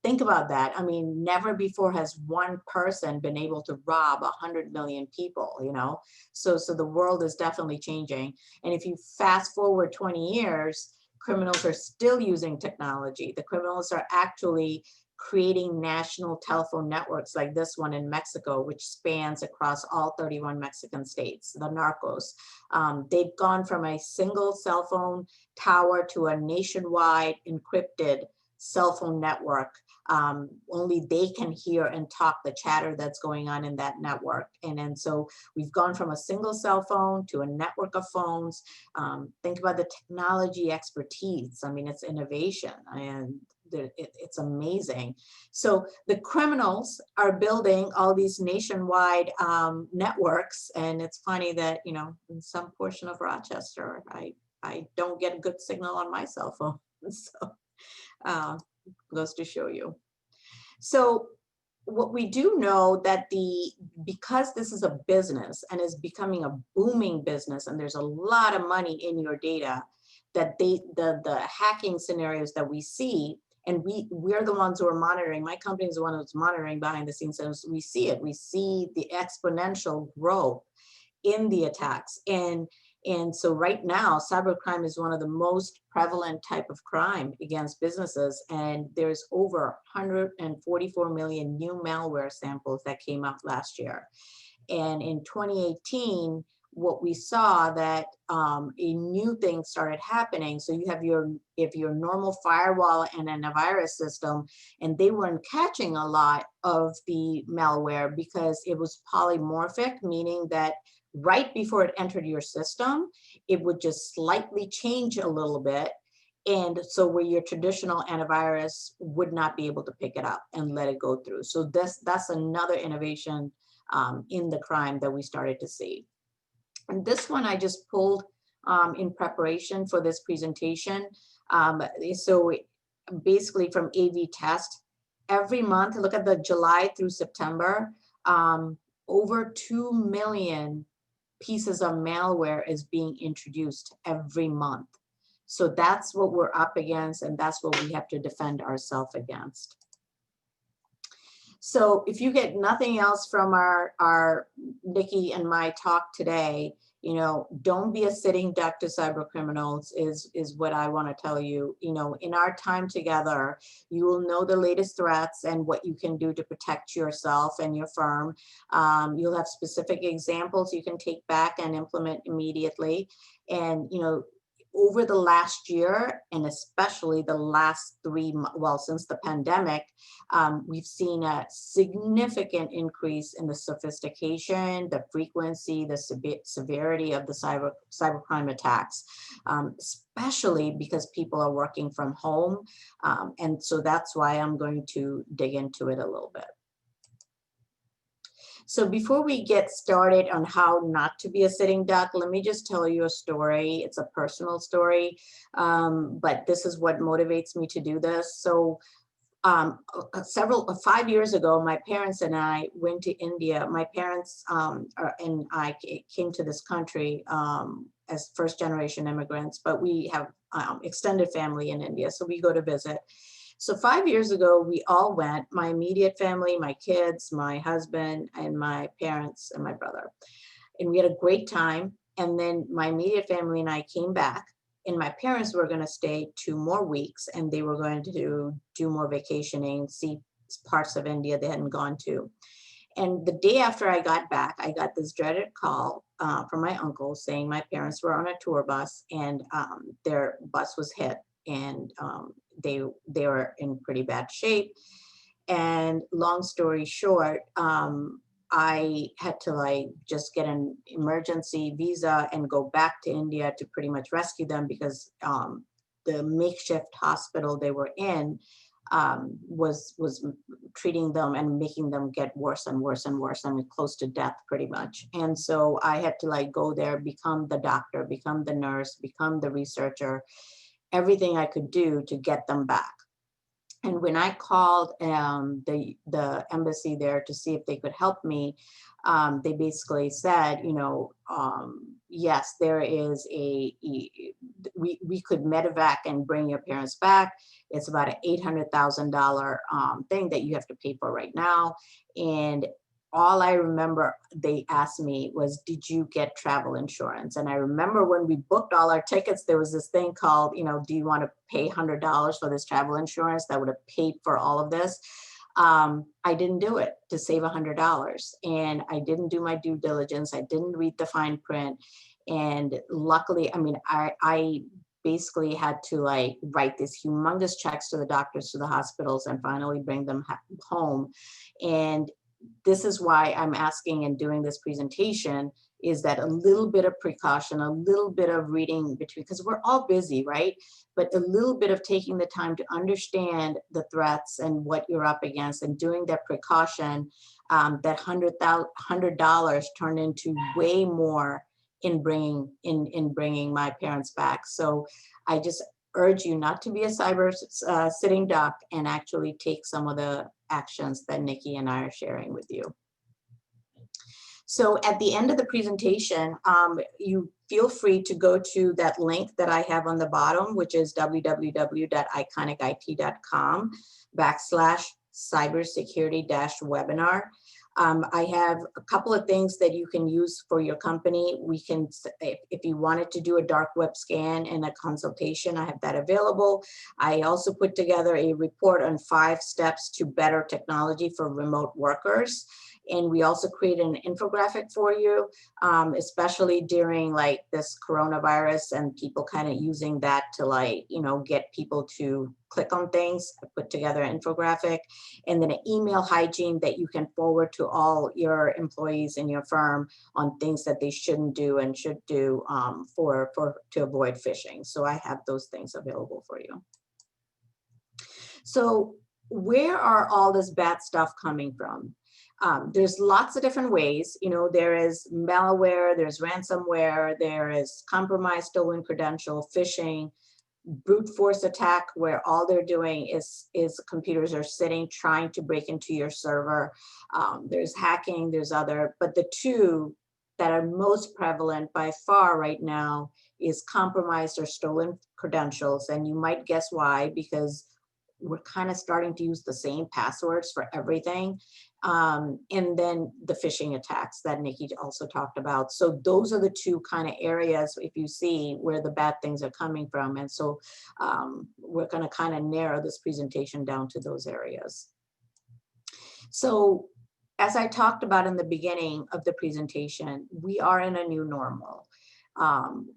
think about that. I mean, never before has one person been able to rob 100 million people, So the world is definitely changing. And if you fast forward 20 years, criminals are still using technology. The criminals are actually creating national telephone networks like this one in Mexico, which spans across all 31 Mexican states, the narcos. They've gone from a single cell phone tower to a nationwide encrypted cell phone network. Only they can hear and talk the chatter that's going on in that network. And so we've gone from a single cell phone to a network of phones. Think about the technology expertise. I mean, it's innovation, and it's amazing. So the criminals are building all these nationwide networks. And it's funny that, in some portion of Rochester, I don't get a good signal on my cell phone. So goes to show you. So what we do know that because this is a business and is becoming a booming business, and there's a lot of money in your data, that the hacking scenarios that we see, and we're the ones who are monitoring. My company is the one who's monitoring behind the scenes, and we see it. We see the exponential growth in the attacks. And so right now, cybercrime is one of the most prevalent type of crime against businesses. And there's over 144 million new malware samples that came out last year. And in 2018, what we saw that a new thing started happening. So you have your normal firewall and an antivirus system, and they weren't catching a lot of the malware because it was polymorphic, meaning that right before it entered your system, it would just slightly change a little bit. And so where your traditional antivirus would not be able to pick it up and let it go through. So that's another innovation in the crime that we started to see. And this one I just pulled in preparation for this presentation. So basically from AV Test, every month, look at the July through September, over 2 million pieces of malware is being introduced every month. So that's what we're up against, and that's what we have to defend ourselves against. So if you get nothing else from our Nikki and my talk today, You know, don't be a sitting duck to cyber criminals is what I want to tell you. You know, in our time together, you will know the latest threats and what you can do to protect yourself and your firm. You'll have specific examples you can take back and implement immediately. And, you know, over the last year, and especially the last 3 months, well, since the pandemic, we've seen a significant increase in the sophistication, the frequency, the severity of the cybercrime attacks, especially because people are working from home. And so that's why I'm going to dig into it a little bit. So before we get started on how not to be a sitting duck, let me just tell you a story. It's a personal story, but this is what motivates me to do this. So 5 years ago, my parents and I went to India. My parents and I came to this country as first-generation immigrants, but we have extended family in India, so we go to visit. So 5 years ago, we all went, my immediate family, my kids, my husband, and my parents and my brother. And we had a great time. And then my immediate family and I came back, and my parents were going to stay 2 more weeks, and they were going to do more vacationing, see parts of India they hadn't gone to. And the day after I got back, I got this dreaded call from my uncle saying my parents were on a tour bus, and their bus was hit, and they were in pretty bad shape. And long story short, I had to just get an emergency visa and go back to India to pretty much rescue them, because the makeshift hospital they were in was treating them and making them get worse and worse and worse. I mean, close to death pretty much. And so I had to go there, become the doctor, become the nurse, become the researcher, everything I could do to get them back. And when I called the embassy there to see if they could help me, they basically said, yes, there is we could medevac and bring your parents back. It's about an $800,000 thing that you have to pay for right now. And all I remember they asked me was, did you get travel insurance? And I remember when we booked all our tickets, there was this thing called, do you want to pay $100 for this travel insurance that would have paid for all of this? I didn't do it to save $100. And I didn't do my due diligence. I didn't read the fine print. And luckily, I mean, I basically had to write these humongous checks to the doctors, to the hospitals, and finally bring them home. And this is why I'm asking and doing this presentation, is that a little bit of precaution, a little bit of reading between, because we're all busy, right? But a little bit of taking the time to understand the threats and what you're up against, and doing that precaution, that $100 turned into way more in bringing my parents back. So I just urge you not to be a cyber sitting duck, and actually take some of the actions that Nikki and I are sharing with you. So at the end of the presentation, you feel free to go to that link that I have on the bottom, which is www.iconicit.com/cybersecurity-webinar. I have a couple of things that you can use for your company. We can, if you wanted to do a dark web scan and a consultation, I have that available. I also put together a report on 5 steps to better technology for remote workers. And we also created an infographic for you, especially during this coronavirus and people kind of using that to get people to click on things. I put together an infographic, and then an email hygiene that you can forward to all your employees in your firm on things that they shouldn't do and should do to avoid phishing. So I have those things available for you. So where are all this bad stuff coming from? There's lots of different ways. There is malware, there's ransomware, there is compromised stolen credential, phishing, brute force attack, where all they're doing is computers are sitting trying to break into your server. There's hacking, there's other, but the 2 that are most prevalent by far right now is compromised or stolen credentials. And you might guess why, because we're kind of starting to use the same passwords for everything. and then the phishing attacks that Nikki also talked about. So those are the two kind of areas, if you see, where the bad things are coming from. And so we're going to kind of narrow this presentation down to those areas. So as I talked about in the beginning of the presentation, we are in a new normal.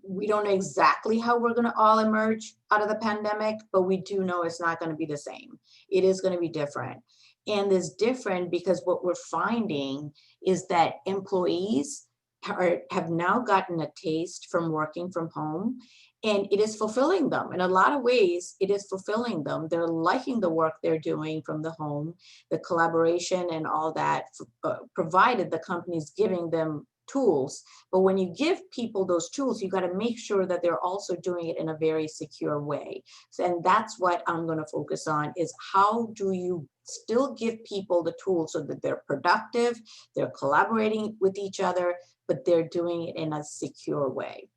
We don't know exactly how we're going to all emerge out of the pandemic, but we do know it's not going to be the same. It is going to be different. And it's different because what we're finding is that employees have now gotten a taste from working from home, and it is fulfilling them. In a lot of ways, it is fulfilling them. They're liking the work they're doing from the home, the collaboration and all that, provided the company's giving them tools. But when you give people those tools, you got to make sure that they're also doing it in a very secure way. And that's what I'm going to focus on, is how do you still give people the tools so that they're productive, they're collaborating with each other, but they're doing it in a secure way.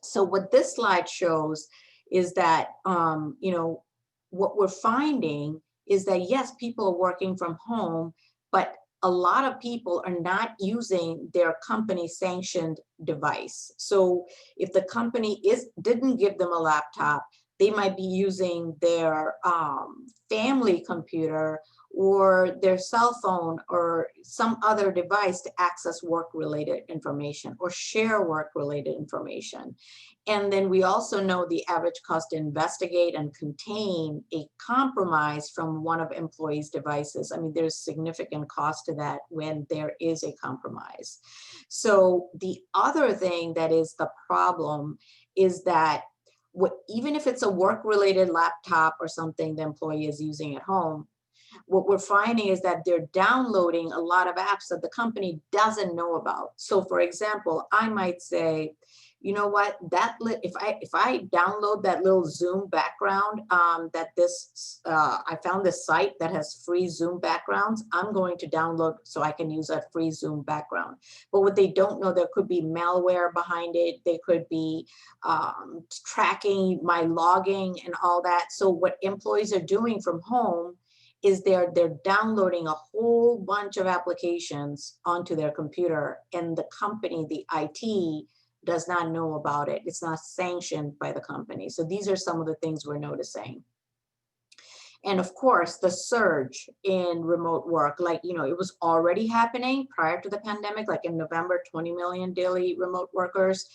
So what this slide shows is that, you know, what we're finding is that, yes, people are working from home, but a lot of people are not using their company sanctioned device. So if the company didn't give them a laptop, they might be using their family computer or their cell phone or some other device to access work-related information or share work-related information. And then we also know the average cost to investigate and contain a compromise from one of employees' devices. I mean, there's significant cost to that when there is a compromise. So the other thing that is the problem is that even if it's a work-related laptop or something the employee is using at home, what we're finding is that they're downloading a lot of apps that the company doesn't know about. So for example, I might say, you know what, if I download that little Zoom background, I found this site that has free Zoom backgrounds, I'm going to download so I can use that free Zoom background. But what they don't know, there could be malware behind it. They could be tracking my logging and all that. So what employees are doing from home is they're downloading a whole bunch of applications onto their computer, and the company, the IT, does not know about it. It's not sanctioned by the company. So these are some of the things we're noticing. And of course, the surge in remote work, like, you know, it was already happening prior to the pandemic, like in November, 20 million daily remote workers.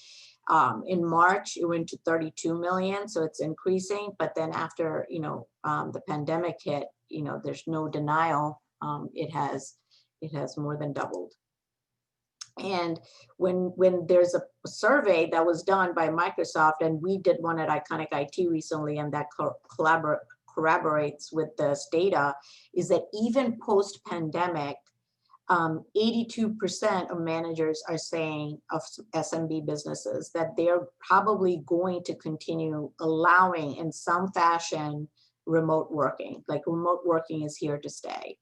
In March, it went to 32 million, so it's increasing. But then after, you know, the pandemic hit, you know, there's no denial, it has more than doubled. And when there's a survey that was done by Microsoft, and we did one at Iconic IT recently, and that corroborates with this data, is that even post-pandemic, 82% of managers are saying of SMB businesses that they're probably going to continue allowing in some fashion remote working. Like, remote working is here to stay.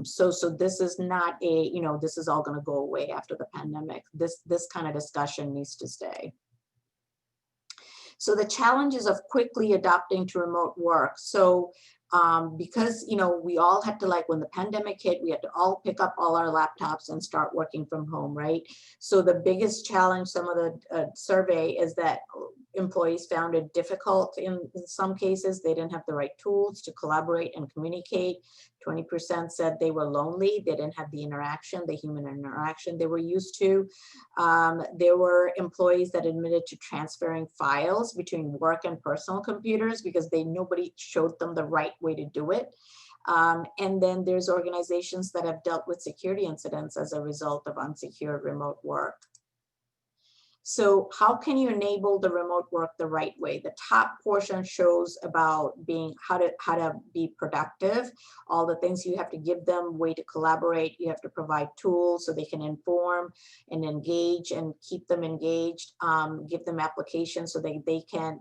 So this is not a, you know, this is all going to go away after the pandemic. This kind of discussion needs to stay. So the challenges of quickly adapting to remote work. So because, you know, we all had to, like, when the pandemic hit, we had to all pick up all our laptops and start working from home, right? So the biggest challenge, some of the survey, is that employees found it difficult in some cases. They didn't have the right tools to collaborate and communicate. 20% said they were lonely. They didn't have the interaction, the human interaction they were used to. There were employees that admitted to transferring files between work and personal computers because nobody showed them the right way to do it. And then there's organizations that have dealt with security incidents as a result of unsecured remote work. So how can you enable the remote work the right way? The top portion shows about how to be productive, all the things you have to give them, way to collaborate. You have to provide tools so they can inform and engage and keep them engaged. Give them applications so they can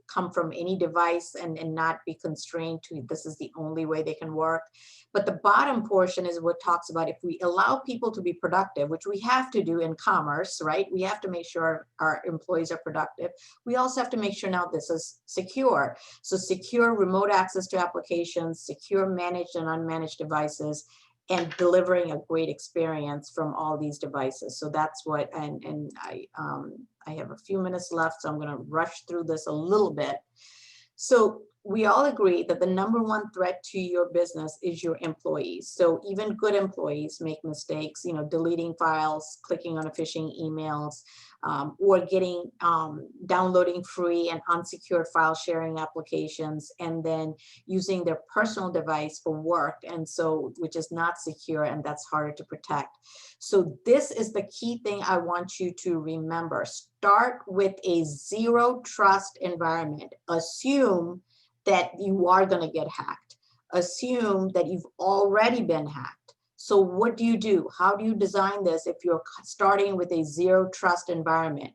come from any device and not be constrained to this is the only way they can work. But the bottom portion is what talks about if we allow people to be productive, which we have to do in commerce, right? We have to make sure our employees are productive. We also have to make sure now this is secure. So secure remote access to applications, secure managed and unmanaged devices, and delivering a great experience from all these devices. So that's what, and I have a few minutes left, so I'm going to rush through this a little bit. So we all agree that the number one threat to your business is your employees. So even good employees make mistakes, deleting files, clicking on a phishing emails, or downloading free and unsecured file sharing applications, and then using their personal device for work, and so which is not secure, and that's harder to protect. So this is the key thing I want you to remember. Start with a zero trust environment. Assume that you are going to get hacked. Assume that you've already been hacked. So what do? How do you design this if you're starting with a zero trust environment?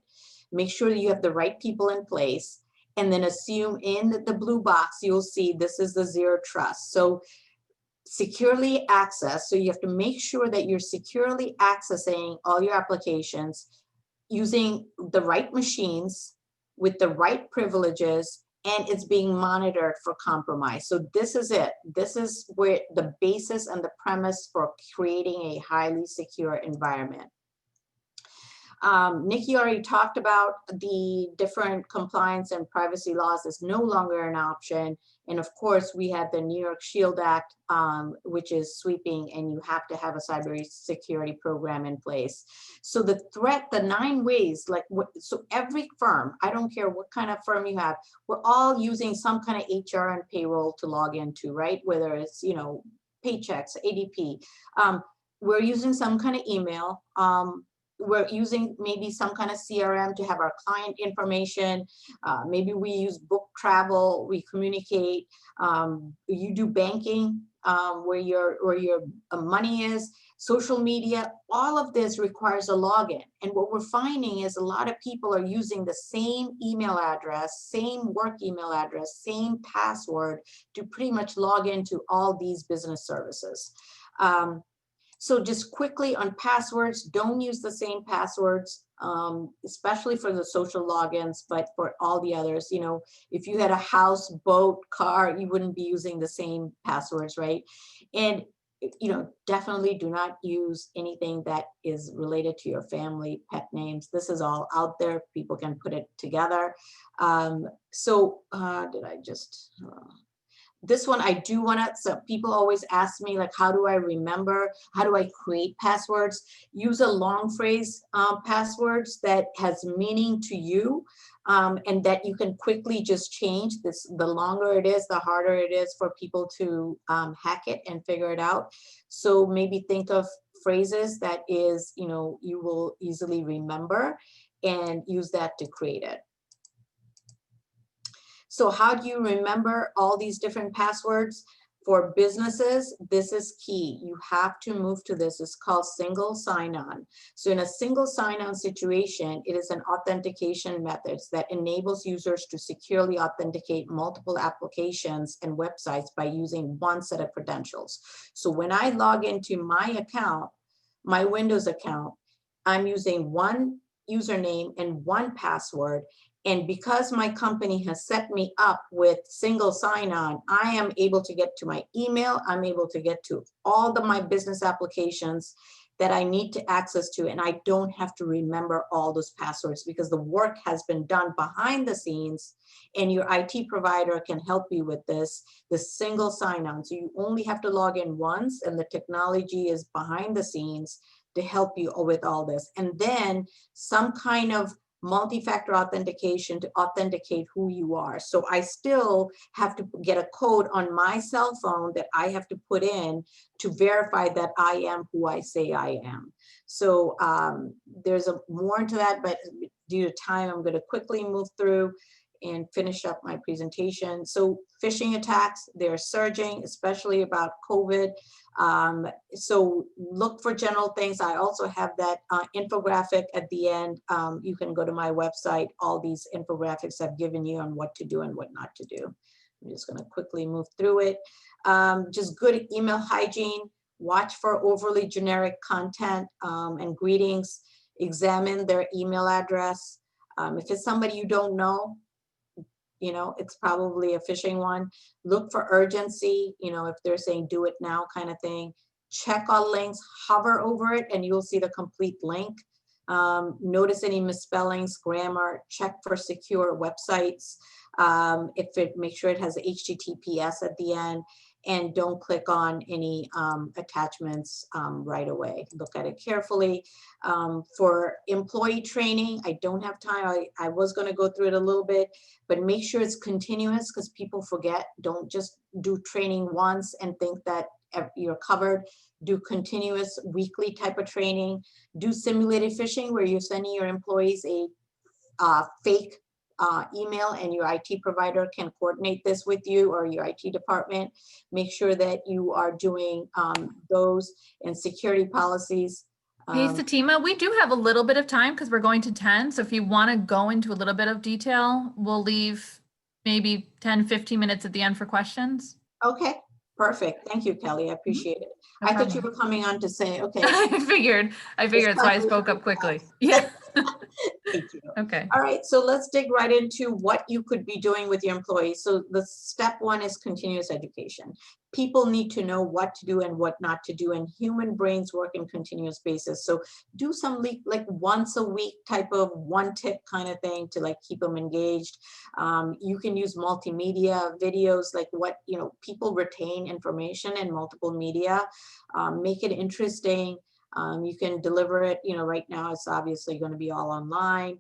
Make sure that you have the right people in place, and then assume in the blue box, you'll see this is the zero trust. So securely access. So you have to make sure that you're securely accessing all your applications using the right machines with the right privileges, and it's being monitored for compromise. So this is it. This is where the basis and the premise for creating a highly secure environment. Nikki already talked about the different compliance and privacy laws is no longer an option. And of course, we have the New York Shield Act, which is sweeping, and you have to have a cybersecurity program in place. So the 9 ways, so every firm, I don't care what kind of firm you have, we're all using some kind of HR and payroll to log into, right? Whether it's, paychecks, ADP. We're using some kind of email. We're using maybe some kind of CRM to have our client information. Maybe we use book travel, we communicate. You do banking, where your money is, social media. All of this requires a login. And what we're finding is a lot of people are using the same email address, same work email address, same password to pretty much log into all these business services. So just quickly on passwords, don't use the same passwords, especially for the social logins, but for all the others, if you had a house, boat, car, you wouldn't be using the same passwords, right? And, definitely do not use anything that is related to your family, pet names. This is all out there. People can put it together. This one I do want to, so people always ask me, how do I remember? How do I create passwords? Use a long phrase passwords that has meaning to you, and that you can quickly just change. The longer it is, the harder it is for people to hack it and figure it out. So maybe think of phrases that is, you will easily remember, and use that to create it. So how do you remember all these different passwords? For businesses, this is key. You have to move to this. It's called single sign-on. So in a single sign-on situation, it is an authentication method that enables users to securely authenticate multiple applications and websites by using one set of credentials. So when I log into my account, my Windows account, I'm using one username and one password. And because my company has set me up with single sign-on, I am able to get to my email. I'm able to get to all of my business applications that I need to access to, and I don't have to remember all those passwords because the work has been done behind the scenes, and your IT provider can help you with this, the single sign-on. So you only have to log in once, and the technology is behind the scenes to help you with all this. And then some kind of multi-factor authentication to authenticate who you are. So I still have to get a code on my cell phone that I have to put in to verify that I am who I say I am. So there's more into that, but due to time, I'm going to quickly move through and finish up my presentation. So phishing attacks, they're surging, especially about COVID. So look for general things. I also have that infographic at the end. You can go to my website. All these infographics I've given you on what to do and what not to do. I'm just going to quickly move through it. Just good email hygiene. Watch for overly generic content and greetings. Examine their email address. If it's somebody you don't know, it's probably a phishing one. Look for urgency, if they're saying do it now kind of thing. check all links, hover over it, and you'll see the complete link. Notice any misspellings, grammar, check for secure websites. Make sure it has HTTPS at the end, and don't click on any attachments right away. Look at it carefully. For employee training, I don't have time. I was going to go through it a little bit, but make sure it's continuous because people forget. Don't just do training once and think that you're covered. Do continuous weekly type of training. Do simulated phishing where you're sending your employees a fake email, and your IT provider can coordinate this with you, or your IT department. Make sure that you are doing those, and security policies. Hey, Satima, we do have a little bit of time because we're going to 10. So if you want to go into a little bit of detail, we'll leave maybe 10, 15 minutes at the end for questions. Okay, perfect. Thank you, Kelly. I appreciate it. No I thought you problem. were coming on to say, okay. I figured. That's why I spoke up quickly. Yeah. Thank you. Okay. All right, so let's dig right into what you could be doing with your employees. So the step one is continuous education. People need to know what to do and what not to do, and human brains work in continuous basis. So do some like once a week type of one tip kind of thing to like keep them engaged. You can use multimedia videos, like what, people retain information in multiple media. Make it interesting. You can deliver it, right now it's obviously going to be all online,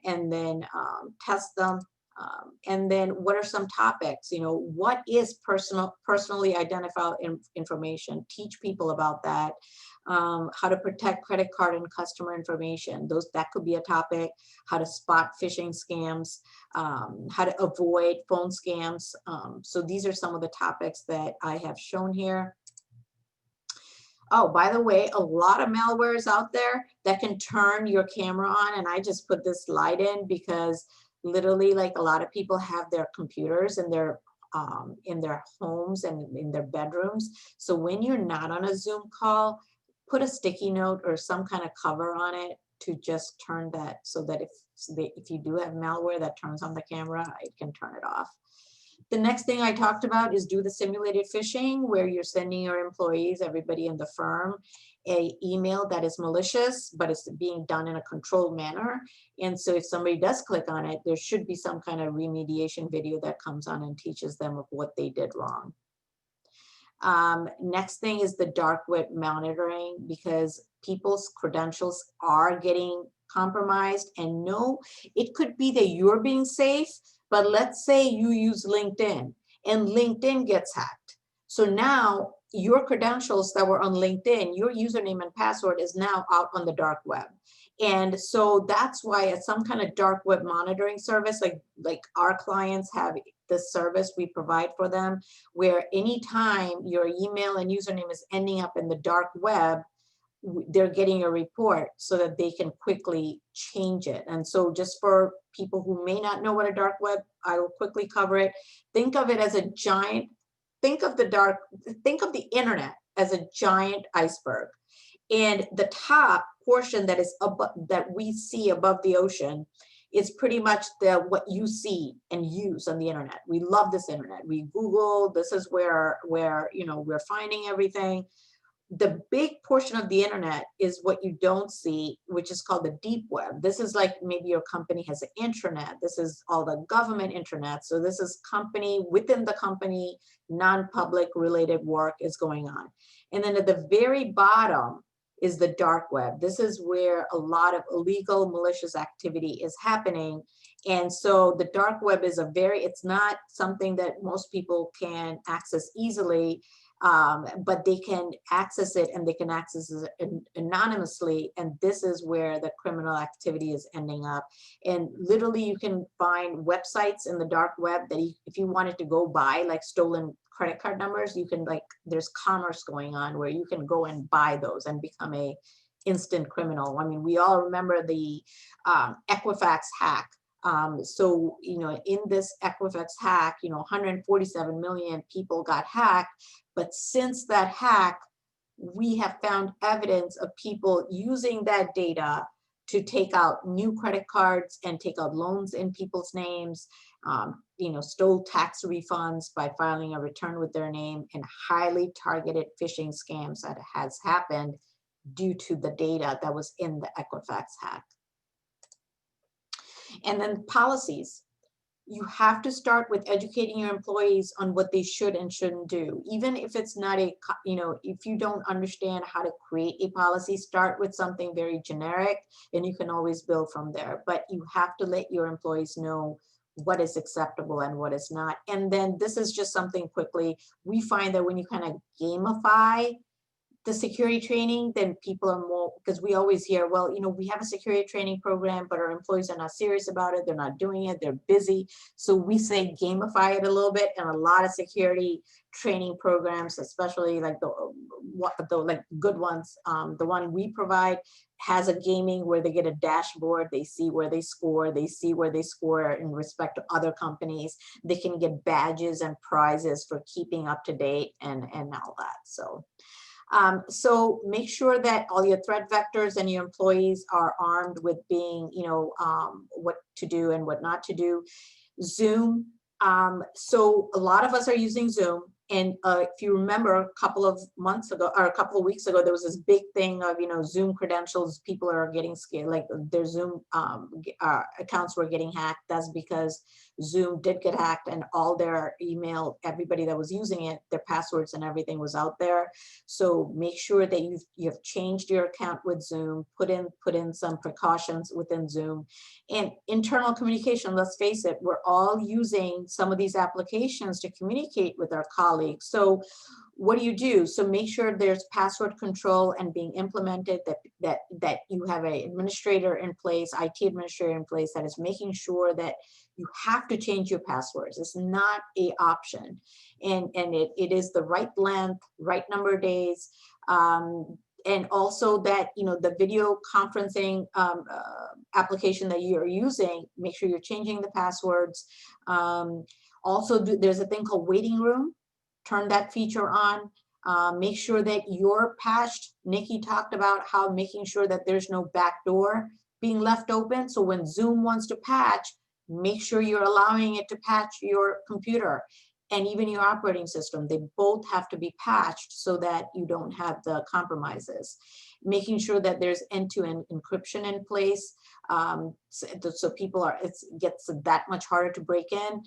and then test them. And then what are some topics, what is personally identifiable information? Teach people about that. How to protect credit card and customer information. That could be a topic. How to spot phishing scams, how to avoid phone scams. So these are some of the topics that I have shown here. Oh, by the way, a lot of malware is out there that can turn your camera on. And I just put this slide in because literally, like, a lot of people have their computers in their homes and in their bedrooms. So when you're not on a Zoom call, put a sticky note or some kind of cover on it to just turn that, so that if you do have malware that turns on the camera, it can turn it off. The next thing I talked about is do the simulated phishing, where you're sending your employees, everybody in the firm, an email that is malicious, but it's being done in a controlled manner. And so if somebody does click on it, there should be some kind of remediation video that comes on and teaches them of what they did wrong. Next thing is the dark web monitoring, because people's credentials are getting compromised. And no, it could be that you're being safe, but let's say you use LinkedIn and LinkedIn gets hacked. So now your credentials that were on LinkedIn, your username and password is now out on the dark web. And so that's why it's some kind of dark web monitoring service, like our clients have this service we provide for them, where anytime your email and username is ending up in the dark web, they're getting a report so that they can quickly change it. And so just for people who may not know what a dark web, I will quickly cover it. Think of it as a giant, think of the internet as a giant iceberg. And the top portion that is above, that we see above the ocean, is pretty much what you see and use on the internet. We love this internet. We Google, this is where we're finding everything. The big portion of the internet is what you don't see, which is called the deep web. This is like maybe your company has an intranet. This is all the government internet. So this is company within the company, non-public related work is going on. And then at the very bottom is the dark web. This is where a lot of illegal malicious activity is happening. And so the dark web is it's not something that most people can access easily. But they can access it, and they can access it anonymously. And this is where the criminal activity is ending up. And literally you can find websites in the dark web that if you wanted to go buy like stolen credit card numbers, you can, there's commerce going on where you can go and buy those and become a instant criminal. I mean, we all remember the Equifax hack. So, in this Equifax hack, 147 million people got hacked. But since that hack, we have found evidence of people using that data to take out new credit cards and take out loans in people's names. stole tax refunds by filing a return with their name, and highly targeted phishing scams that has happened due to the data that was in the Equifax hack. And then policies. You have to start with educating your employees on what they should and shouldn't do. Even if it's not if you don't understand how to create a policy, start with something very generic and you can always build from there. But you have to let your employees know what is acceptable and what is not. And then this is just something quickly. We find that when you kind of gamify the security training, then people are more, because we always hear, well, we have a security training program, but our employees are not serious about it. They're not doing it. They're busy. So we say gamify it a little bit, and a lot of security training programs, especially like the like good ones, the one we provide has a gaming where they get a dashboard. They see where they score. They see where they score in respect to other companies. They can get badges and prizes for keeping up to date and all that. So make sure that all your threat vectors and your employees are armed with being, what to do and what not to do. Zoom. So a lot of us are using Zoom. And if you remember a couple of months ago or a couple of weeks ago, there was this big thing of, Zoom credentials. People are getting scared, like their Zoom accounts were getting hacked. That's because Zoom did get hacked and all their email, everybody that was using it, their passwords and everything was out there. So make sure that you've changed your account with Zoom, put in some precautions within Zoom. And internal communication, let's face it, we're all using some of these applications to communicate with our colleagues. So what do you do? So make sure there's password control and being implemented, that you have an administrator in place, IT administrator in place, that is making sure that you have to change your passwords. It's not an option. And it is the right length, right number of days. And also that, the video conferencing application that you're using, make sure you're changing the passwords. Also, there's a thing called waiting room. Turn that feature on. Make sure that you're patched. Nikki talked about how making sure that there's no backdoor being left open. So when Zoom wants to patch, make sure you're allowing it to patch your computer and even your operating system. They both have to be patched so that you don't have the compromises. Making sure that there's end-to-end encryption in place, so people it gets that much harder to break in.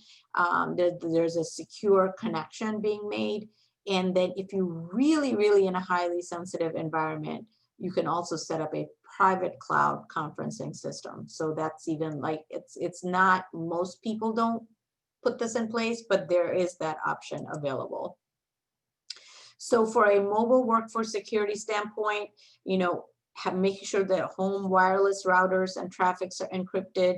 There's a secure connection being made. And then if you really in a highly sensitive environment, you can also set up a private cloud conferencing system. So that's even like, it's not, most people don't put this in place, but there is that option available. So for a mobile workforce security standpoint, making sure that home wireless routers and traffics are encrypted.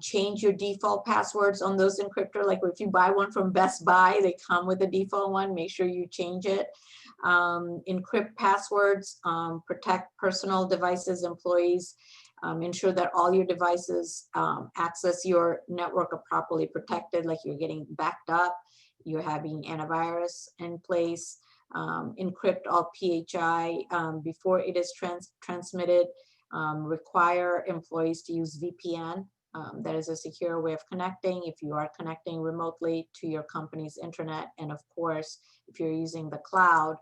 Change your default passwords on those encryptor. Like if you buy one from Best Buy, they come with a default one. Make sure you change it. Encrypt passwords, protect personal devices, employees. Ensure that all your devices access your network are properly protected, like you're getting backed up, you're having antivirus in place. Encrypt all PHI before it is transmitted. Require employees to use VPN. That is a secure way of connecting if you are connecting remotely to your company's internet. And of course, if you're using the cloud,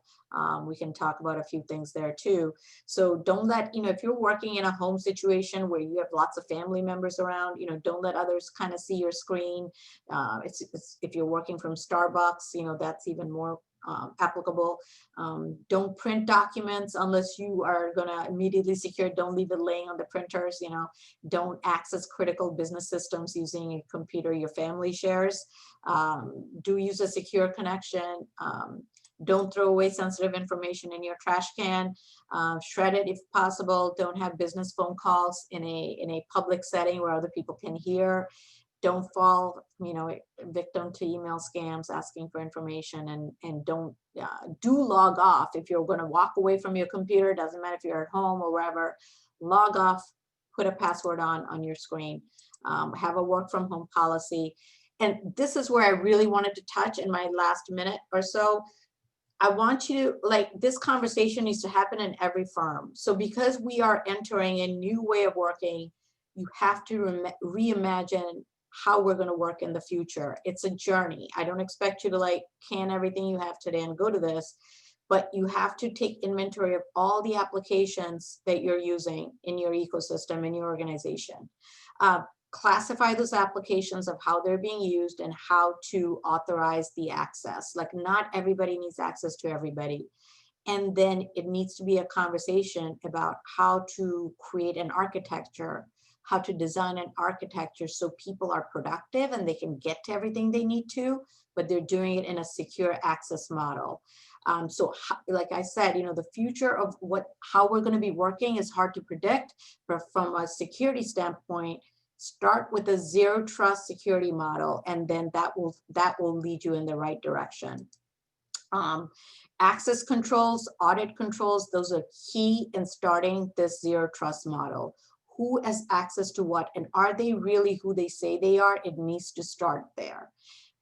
we can talk about a few things there too. So don't let, if you're working in a home situation where you have lots of family members around, don't let others kind of see your screen. If you're working from Starbucks, that's even more applicable. Don't print documents unless you are going to immediately secure. Don't leave it laying on the printers. Don't access critical business systems using a computer your family shares. Do use a secure connection. Don't throw away sensitive information in your trash can. Shred it if possible. Don't have business phone calls in a public setting where other people can hear. Don't fall, victim to email scams asking for information, and don't do log off. If you're going to walk away from your computer, doesn't matter if you're at home or wherever, log off, put a password on your screen, have a work from home policy. And this is where I really wanted to touch in my last minute or so. I want you to, this conversation needs to happen in every firm. So because we are entering a new way of working, you have to reimagine how we're going to work in the future. It's a journey. I don't expect you to like can everything you have today and go to this, but you have to take inventory of all the applications that you're using in your ecosystem, in your organization. Classify those applications of how they're being used and how to authorize the access. Like not everybody needs access to everybody. And then it needs to be a conversation about how to create an architecture, how to design an architecture so people are productive and they can get to everything they need to, but they're doing it in a secure access model. Like I said, you know, the future of how we're going to be working is hard to predict, but from a security standpoint, start with a zero trust security model, and then that will lead you in the right direction. Access controls, audit controls, those are key in starting this zero trust model. Who has access to what, and are they really who they say they are? It needs to start there.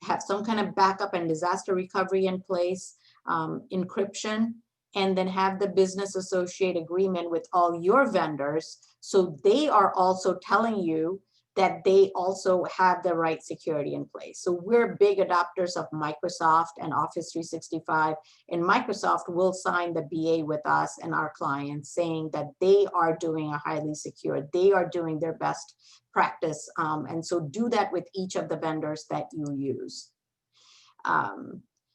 Have some kind of backup and disaster recovery in place, encryption, and then have the business associate agreement with all your vendors, so they are also telling you that they also have the right security in place. So we're big adopters of Microsoft and Office 365, and Microsoft will sign the BA with us and our clients saying that they are doing a highly secure, they are doing their best practice. And so do that with each of the vendors that you use.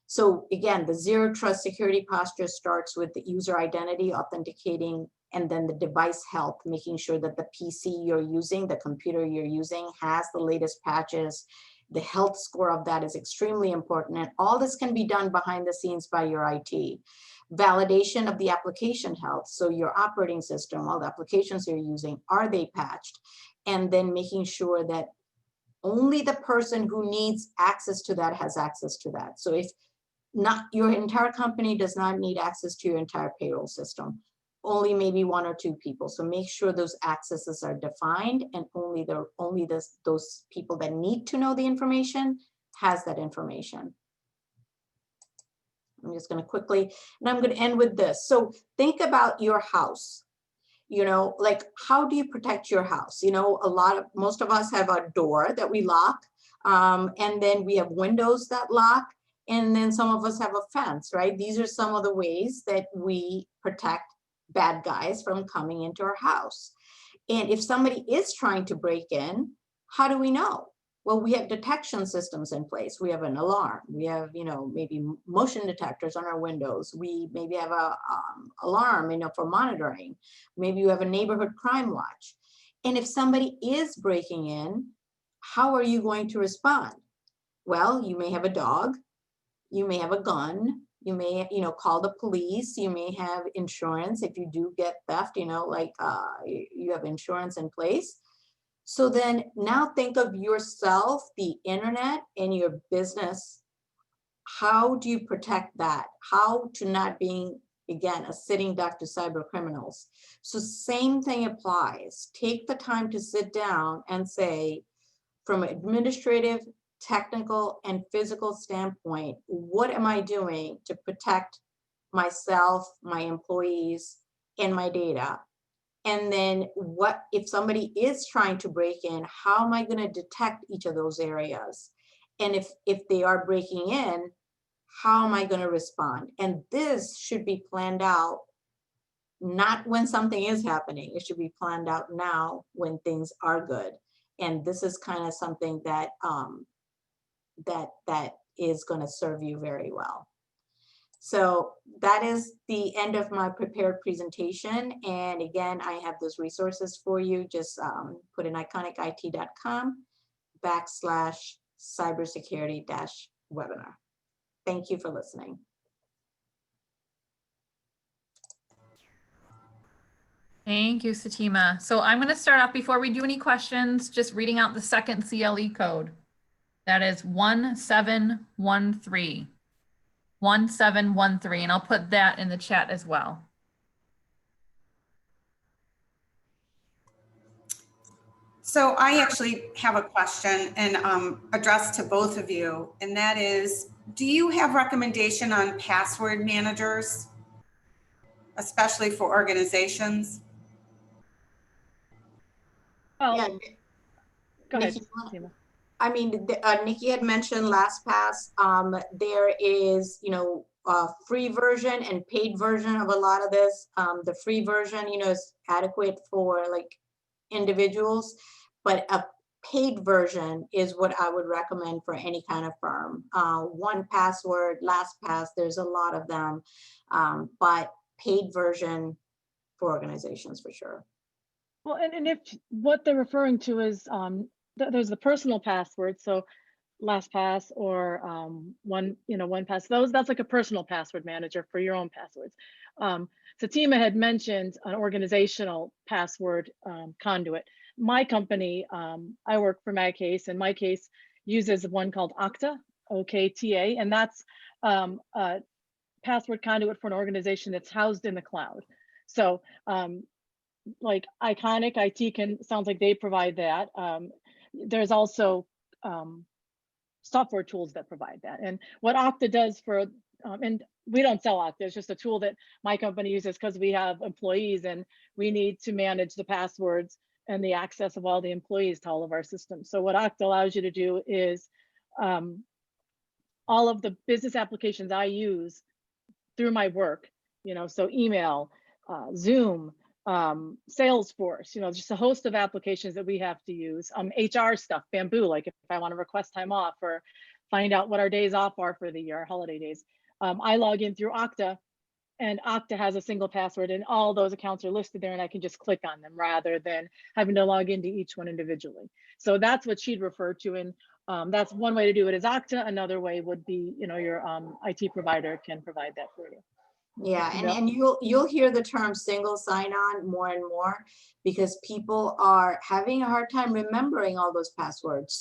So again, the zero trust security posture starts with the user identity, authenticating, and then the device health, making sure that the PC you're using, the computer you're using has the latest patches. The health score of that is extremely important. And all this can be done behind the scenes by your IT. Validation of the application health. So your operating system, all the applications you're using, are they patched? And then making sure that only the person who needs access to that has access to that. So if not, your entire company does not need access to your entire payroll system, only maybe one or two people. So make sure those accesses are defined, and only those people that need to know the information has that information. I'm just going to quickly, and I'm going to end with this. So think about your house. You know, like, how do you protect your house? You know, most of us have a door that we lock, and then we have windows that lock, and then some of us have a fence, right? These are some of the ways that we protect bad guys from coming into our house. And if somebody is trying to break in, how do we know? Well, we have detection systems in place. We have an alarm. We have, you know, maybe motion detectors on our windows. We maybe have a alarm, you know, for monitoring. Maybe you have a neighborhood crime watch. And if somebody is breaking in, how are you going to respond? Well, you may have a dog. You may have a gun. You may, you know, call the police. You may have insurance if you do get theft, you know, like you have insurance in place. So then now think of yourself, the internet, and your business. How do you protect that? How to not being, again, a sitting duck to cyber criminals. So same thing applies. Take the time to sit down and say, from an administrative, technical, and physical standpoint, what am I doing to protect myself, my employees, and my data? And then what if somebody is trying to break in, how am I going to detect each of those areas? And if they are breaking in, how am I going to respond? And this should be planned out, not when something is happening. It should be planned out now when things are good. And this is kind of something that that is going to serve you very well. So that is the end of my prepared presentation. And again, I have those resources for you. Just put in iconicit.com/cybersecurity-webinar. Thank you for listening. Thank you, Satima. So I'm going to start off, before we do any questions, just reading out the second CLE code. That is 1713. 1713, and I'll put that in the chat as well. So I actually have a question and addressed to both of you, and that is, do you have recommendation on password managers, especially for organizations? Well, Yeah. go ahead, Nikki, Satima. I mean, Nikki had mentioned LastPass. There is, a free version and paid version of a lot of this. The free version, is adequate for like individuals, but a paid version is what I would recommend for any kind of firm. 1Password, LastPass, there's a lot of them, but paid version for organizations for sure. Well, and if what they're referring to is there's the personal password, so LastPass or 1Pass, that's like a personal password manager for your own passwords. Satima had mentioned an organizational password conduit. My company, I work for MyCase, and MyCase uses one called Okta, OKTA, and that's a password conduit for an organization that's housed in the cloud. So like Iconic IT sounds like they provide that. There's also software tools that provide that. And what Okta does for, and we don't sell Okta, it's just a tool that my company uses because we have employees and we need to manage the passwords and the access of all the employees to all of our systems. So what Okta allows you to do is all of the business applications I use through my work, so email, Zoom, Salesforce, just a host of applications that we have to use. HR stuff, Bamboo, like if I want to request time off or find out what our days off are for the year, our holiday days. I log in through Okta, and Okta has a single password, and all those accounts are listed there, and I can just click on them rather than having to log into each one individually. So that's what she'd refer to, and that's one way to do it is Okta. Another way would be, your IT provider can provide that for you. Yeah, and you'll hear the term single sign-on more and more because people are having a hard time remembering all those passwords.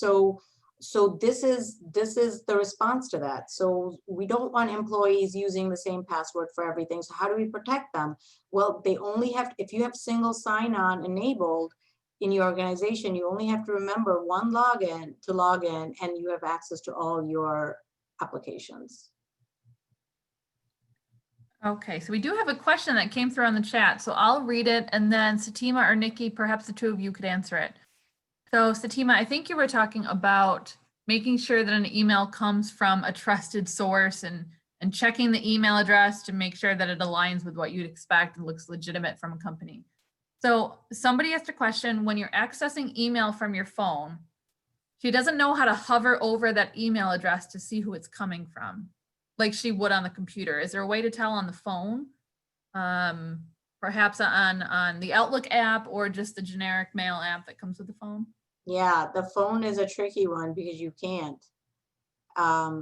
So this is the response to that. So we don't want employees using the same password for everything. So how do we protect them? Well, they only have, if you have single sign-on enabled in your organization, you only have to remember one login to log in, and you have access to all your applications. Okay, so we do have a question that came through on the chat, so I'll read it, and then Satima or Nikki, perhaps the two of you could answer it. So Satima, I think you were talking about making sure that an email comes from a trusted source and checking the email address to make sure that it aligns with what you'd expect and looks legitimate from a company. So somebody asked a question, when you're accessing email from your phone, she doesn't know how to hover over that email address to see who it's coming from, like she would on the computer. Is there a way to tell on the phone? Perhaps on the Outlook app or just the generic mail app that comes with the phone? Yeah, the phone is a tricky one because you can't.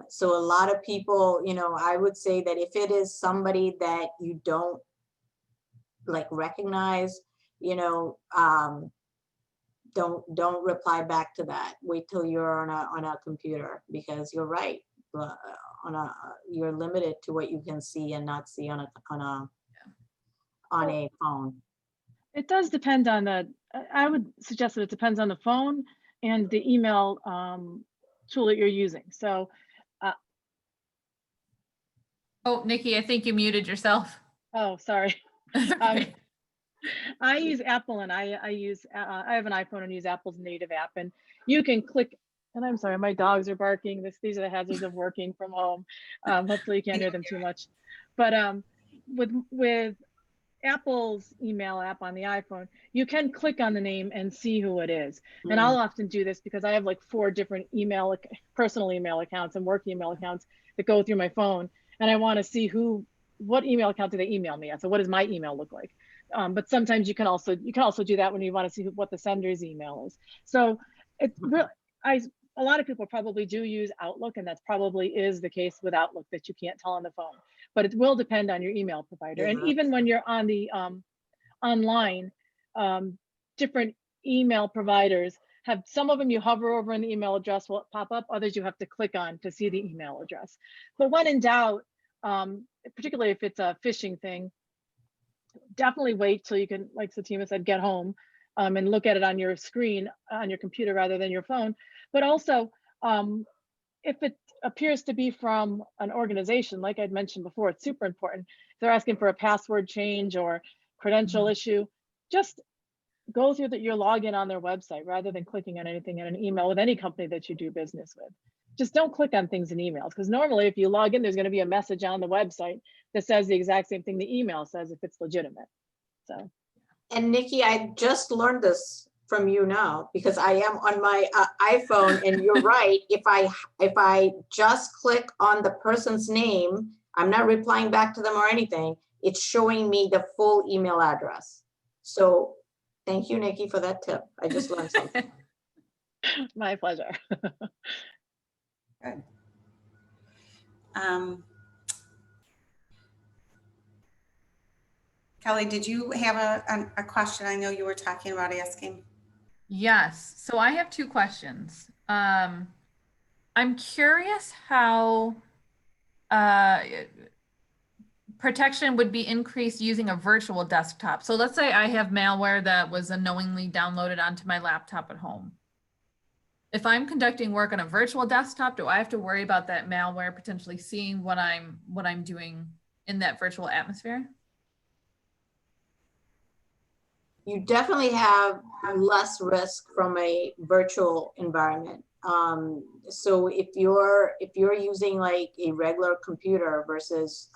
So a lot of people, I would say that if it is somebody that you don't like recognize, don't reply back to that. Wait till you're on a computer, because you're right. You're limited to what you can see and not see on a phone. It does depend on I would suggest that it depends on the phone and the email tool that you're using. So. Oh, Nikki, I think you muted yourself. Oh, sorry. Okay. I use Apple, and I have an iPhone and use Apple's native app, and you can click. And I'm sorry, my dogs are barking. These are the hazards of working from home. Hopefully you can't hear them too much. But with Apple's email app on the iPhone, you can click on the name and see who it is. And I'll often do this because I have like 4 different personal email accounts and work email accounts that go through my phone. And I want to see what email account do they email me at? So what does my email look like? But sometimes you can also do that when you want to see what the sender's email is. So it's really, a lot of people probably do use Outlook, and that probably is the case with Outlook, that you can't tell on the phone. But it will depend on your email provider. Yeah. And even when you're on the online, different email providers have, some of them you hover over and the email address will pop up, others you have to click on to see the email address. But when in doubt, particularly if it's a phishing thing, definitely wait till you can, like Satima said, get home and look at it on your screen, on your computer rather than your phone. But also, if it appears to be from an organization, like I'd mentioned before, it's super important. If they're asking for a password change or credential issue, just go through your login on their website rather than clicking on anything in an email with any company that you do business with. Just don't click on things in emails, because normally if you log in, there's going to be a message on the website that says the exact same thing the email says if it's legitimate. So. And Nikki, I just learned this from you now, because I am on my iPhone, and you're right. If I just click on the person's name, I'm not replying back to them or anything. It's showing me the full email address. So thank you, Nikki, for that tip. I just learned something. My pleasure. Good. Kelly, did you have a question? I know you were talking about asking. Yes. So I have two questions. I'm curious how protection would be increased using a virtual desktop. So let's say I have malware that was unknowingly downloaded onto my laptop at home. If I'm conducting work on a virtual desktop, do I have to worry about that malware potentially seeing what I'm doing in that virtual atmosphere? You definitely have less risk from a virtual environment. So if you're using like a regular computer versus,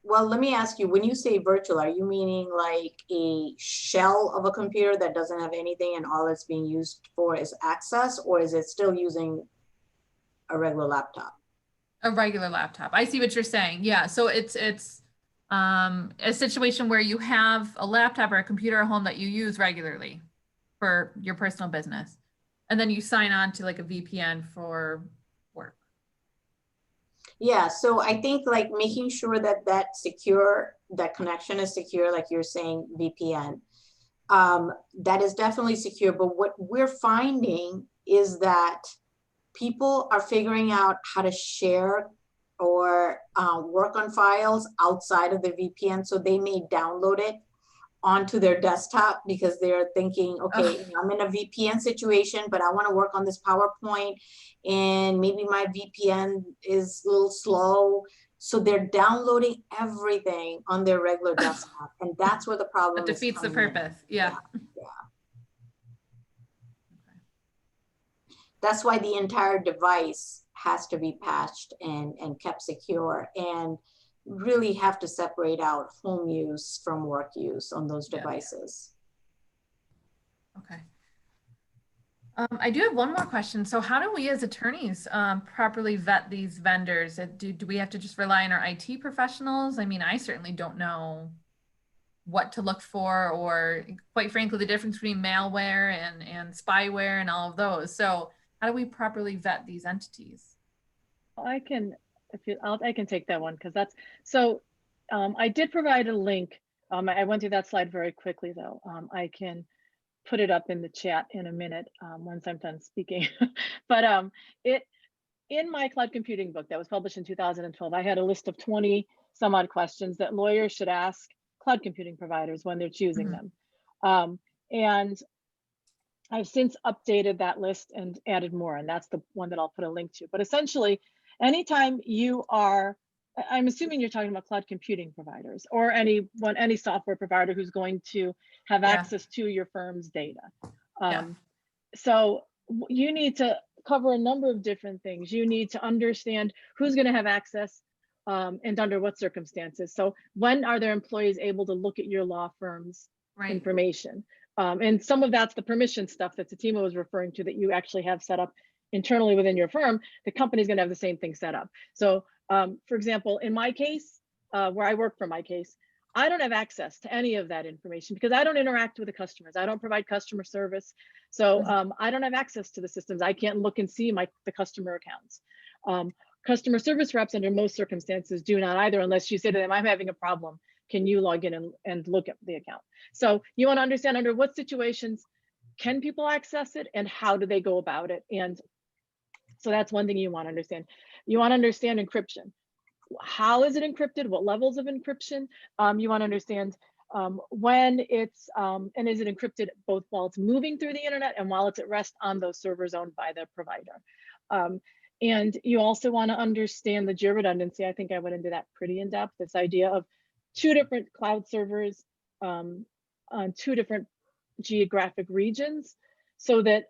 well, let me ask you, when you say virtual, are you meaning like a shell of a computer that doesn't have anything and all it's being used for is access, or is it still using a regular laptop? A regular laptop. I see what you're saying. Yeah. So it's a situation where you have a laptop or a computer at home that you use regularly for your personal business, and then you sign on to like a VPN for work. Yeah, so I think like making sure that that connection is secure, like you're saying, VPN, that is definitely secure. But what we're finding is that people are figuring out how to share or work on files outside of the VPN. So they may download it onto their desktop because they're thinking, okay, I'm in a VPN situation, but I want to work on this PowerPoint, and maybe my VPN is a little slow. So they're downloading everything on their regular desktop. And that's where the problem That defeats the purpose. Yeah. That's why the entire device has to be patched and kept secure, and really have to separate out home use from work use on those devices. Okay. I do have one more question. So how do we as attorneys properly vet these vendors? Do we have to just rely on our IT professionals? I mean, I certainly don't know what to look for, or quite frankly, the difference between malware and spyware and all of those. So how do we properly vet these entities? I can take that one, because that's so. I did provide a link. I went through that slide very quickly, though. I can put it up in the chat in a minute once I'm done speaking. But in my cloud computing book that was published in 2012, I had a list of 20 some odd questions that lawyers should ask cloud computing providers when they're choosing them. And I've since updated that list and added more, and that's the one that I'll put a link to. But essentially, anytime you are, I'm assuming you're talking about cloud computing providers or any software provider who's going to have access to your firm's data. So you need to cover a number of different things. You need to understand who's going to have access and under what circumstances. So when are their employees able to look at your law firm's information? And some of that's the permission stuff that Satima was referring to that you actually have set up internally within your firm. The company's going to have the same thing set up. So for example, in my case, where I work for my case, I don't have access to any of that information because I don't interact with the customers. I don't provide customer service. So I don't have access to the systems. I can't look and see the customer accounts. Customer service reps under most circumstances do not either, unless you say to them, I'm having a problem. Can you log in and look at the account? So you want to understand under what situations can people access it and how do they go about it? And so that's one thing you want to understand. You want to understand encryption. How is it encrypted? What levels of encryption? You want to understand when it's, and is it encrypted both while it's moving through the internet and while it's at rest on those servers owned by the provider. And you also want to understand the geo-redundancy. I think I went into that pretty in depth, this idea of two different cloud servers on 2 different geographic regions, so that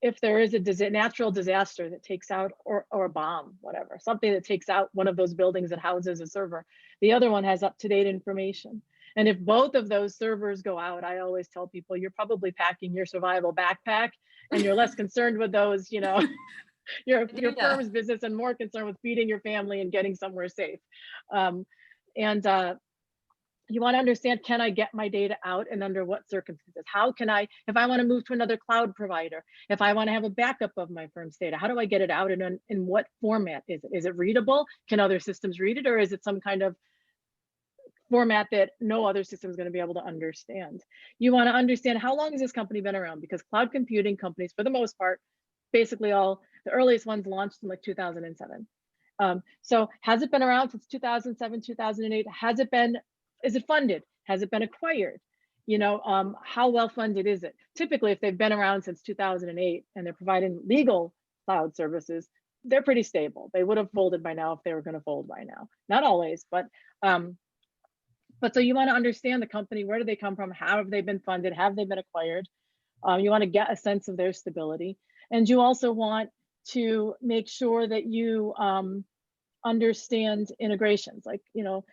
if there is a natural disaster that takes out, or a bomb, whatever, something that takes out one of those buildings that houses a server, the other one has up-to-date information. And if both of those servers go out, I always tell people, you're probably packing your survival backpack, and you're less concerned with those, you know, your firm's business, and more concerned with feeding your family and getting somewhere safe. You want to understand, can I get my data out, and under what circumstances? How can I, if I want to move to another cloud provider, if I want to have a backup of my firm's data, how do I get it out, and in what format is it? Is it readable? Can other systems read it? Or is it some kind of format that no other system is going to be able to understand? You want to understand, how long has this company been around? Because cloud computing companies, for the most part, basically all, the earliest ones launched in like 2007. So has it been around since 2007, 2008? Is it funded? Has it been acquired? You know, how well funded is it? Typically, if they've been around since 2008 and they're providing legal cloud services, they're pretty stable. They would have folded by now if they were going to fold by now. Not always, but so you want to understand the company. Where do they come from? How have they been funded? Have they been acquired? You want to get a sense of their stability. And you also want to make sure that you understand integrations. Like, you know,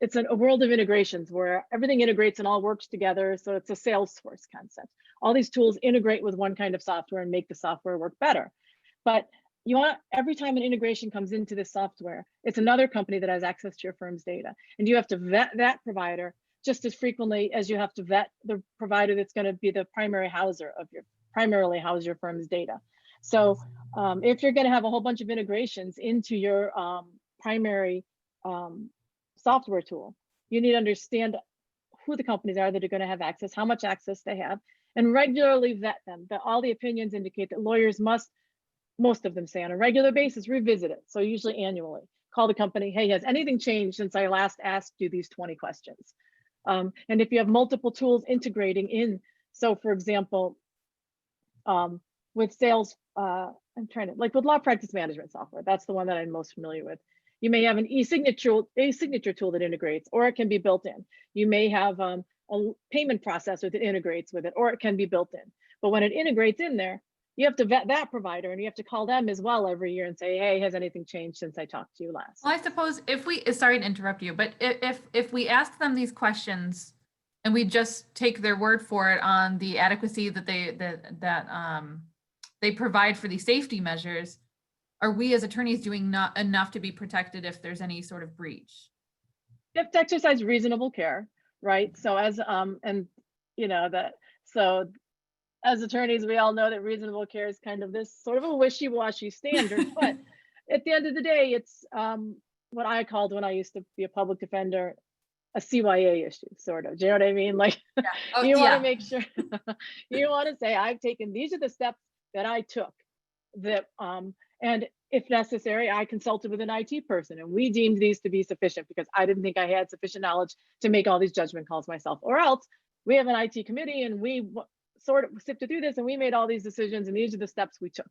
it's a world of integrations where everything integrates and all works together. So it's a Salesforce concept. All these tools integrate with one kind of software and make the software work better. But you want, every time an integration comes into this software, it's another company that has access to your firm's data. And you have to vet that provider just as frequently as you have to vet the provider that's going to be the primarily house your firm's data. So if you're going to have a whole bunch of integrations into your primary software tool, you need to understand who the companies are that are going to have access, how much access they have, and regularly vet them. That all the opinions indicate that lawyers must, most of them say, on a regular basis, revisit it. So usually annually, call the company, hey, has anything changed since I last asked you these 20 questions? And if you have multiple tools integrating in, so for example, with sales, like with law practice management software, that's the one that I'm most familiar with. You may have an e-signature tool that integrates, or it can be built in. You may have a payment processor that integrates with it, or it can be built in. But when it integrates in there, you have to vet that provider, and you have to call them as well every year and say, hey, has anything changed since I talked to you last? Well, I suppose if we, sorry to interrupt you, but if we ask them these questions and we just take their word for it on the adequacy that they provide for these safety measures, are we as attorneys doing not enough to be protected if there's any sort of breach? You have to exercise reasonable care, right? So as and you know that, so as attorneys, we all know that reasonable care is kind of this sort of a wishy-washy standard, but at the end of the day, it's what I called, when I used to be a public defender, a CYA issue, sort of. Do you know what I mean? Like, Yeah. Oh, you want yeah. to make sure, you want to say, I've taken, these are the steps that I took, that and if necessary, I consulted with an IT person, and we deemed these to be sufficient because I didn't think I had sufficient knowledge to make all these judgment calls myself. Or else we have an IT committee and we sort of sifted through this and we made all these decisions, and these are the steps we took.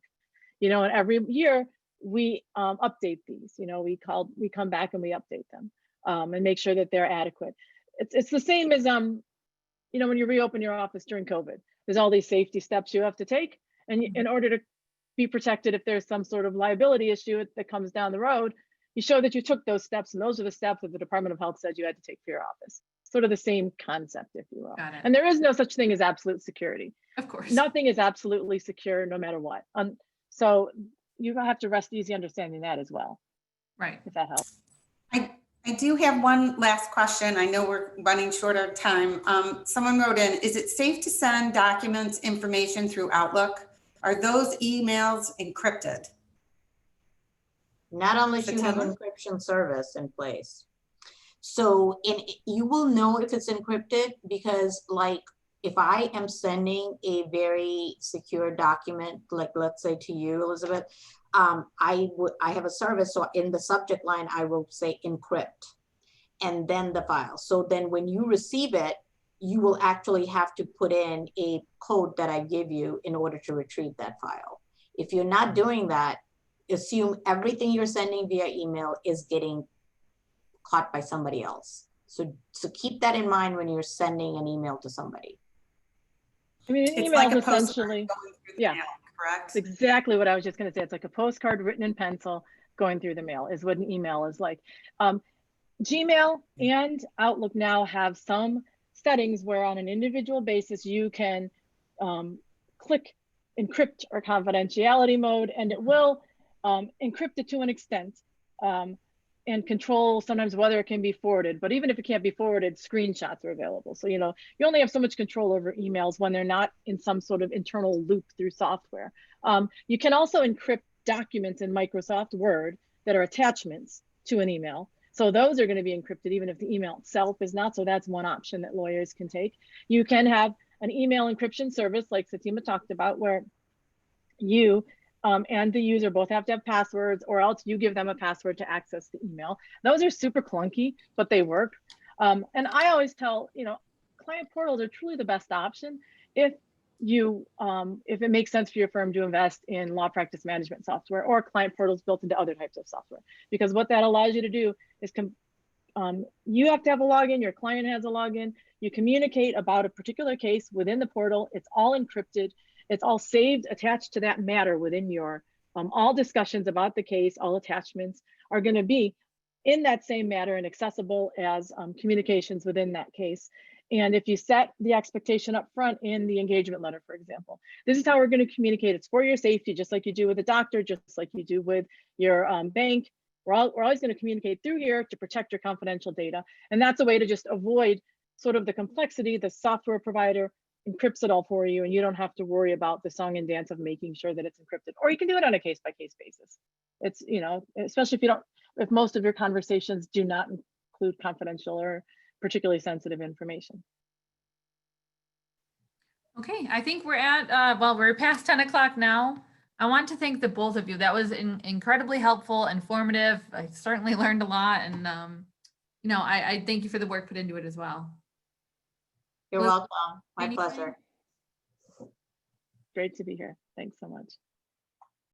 You know, and every year we update these. You know, we come back and we update them and make sure that they're adequate. It's the same as you know, when you reopen your office during COVID, there's all these safety steps you have to take, and in order to be protected if there's some sort of liability issue that comes down the road, you show that you took those steps, and those are the steps that the Department of Health said you had to take for your office. Sort of the same concept, if you will. Got it. And there is no such thing as absolute security. Of course. Nothing is absolutely secure no matter what. So you have to rest easy understanding that as well. Right. If that helps. I do have one last question. I know we're running short of time. Someone wrote in, is it safe to send documents, information through Outlook? Are those emails encrypted? Not unless you have an encryption service in place. So you will know if it's encrypted, because like if I am sending a very secure document, like let's say to you, Elizabeth, I have a service. So in the subject line, I will say encrypt and then the file. So then when you receive it, you will actually have to put in a code that I give you in order to retrieve that file. If you're not doing that, assume everything you're sending via email is getting caught by somebody else. So keep that in mind when you're sending an email to somebody. I mean, an It's email like is a postcard essentially, going through the yeah. mail, correct? It's exactly what I was just going to say. It's like a postcard written in pencil going through the mail is what an email is like. Gmail and Outlook now have some settings where on an individual basis, you can click encrypt or confidentiality mode, and it will encrypt it to an extent and control sometimes whether it can be forwarded. But even if it can't be forwarded, screenshots are available. So, you know, you only have so much control over emails when they're not in some sort of internal loop through software. You can also encrypt documents in Microsoft Word that are attachments to an email. So those are going to be encrypted even if the email itself is not. So that's one option that lawyers can take. You can have an email encryption service like Satima talked about, where you and the user both have to have passwords, or else you give them a password to access the email. Those are super clunky, but they work. And I always tell, you know, client portals are truly the best option if it makes sense for your firm to invest in law practice management software or client portals built into other types of software. Because what that allows you to do is you have to have a login, your client has a login, you communicate about a particular case within the portal, it's all encrypted, it's all saved, attached to that matter within your, all discussions about the case, all attachments are going to be in that same matter and accessible as communications within that case. And if you set the expectation up front in the engagement letter, for example, this is how we're going to communicate. It's for your safety, just like you do with a doctor, just like you do with your bank. We're always going to communicate through here to protect your confidential data. And that's a way to just avoid sort of the complexity. The software provider encrypts it all for you, and you don't have to worry about the song and dance of making sure that it's encrypted. Or you can do it on a case-by-case basis. It's, you know, especially if most of your conversations do not include confidential or particularly sensitive information. Okay, I think we're at, well, we're past 10 o'clock now. I want to thank the both of you. That was incredibly helpful, informative. I certainly learned a lot, and you know, I thank you for the work put into it as well. You're Liz, welcome. My anything? pleasure. Great to be here. Thanks so much.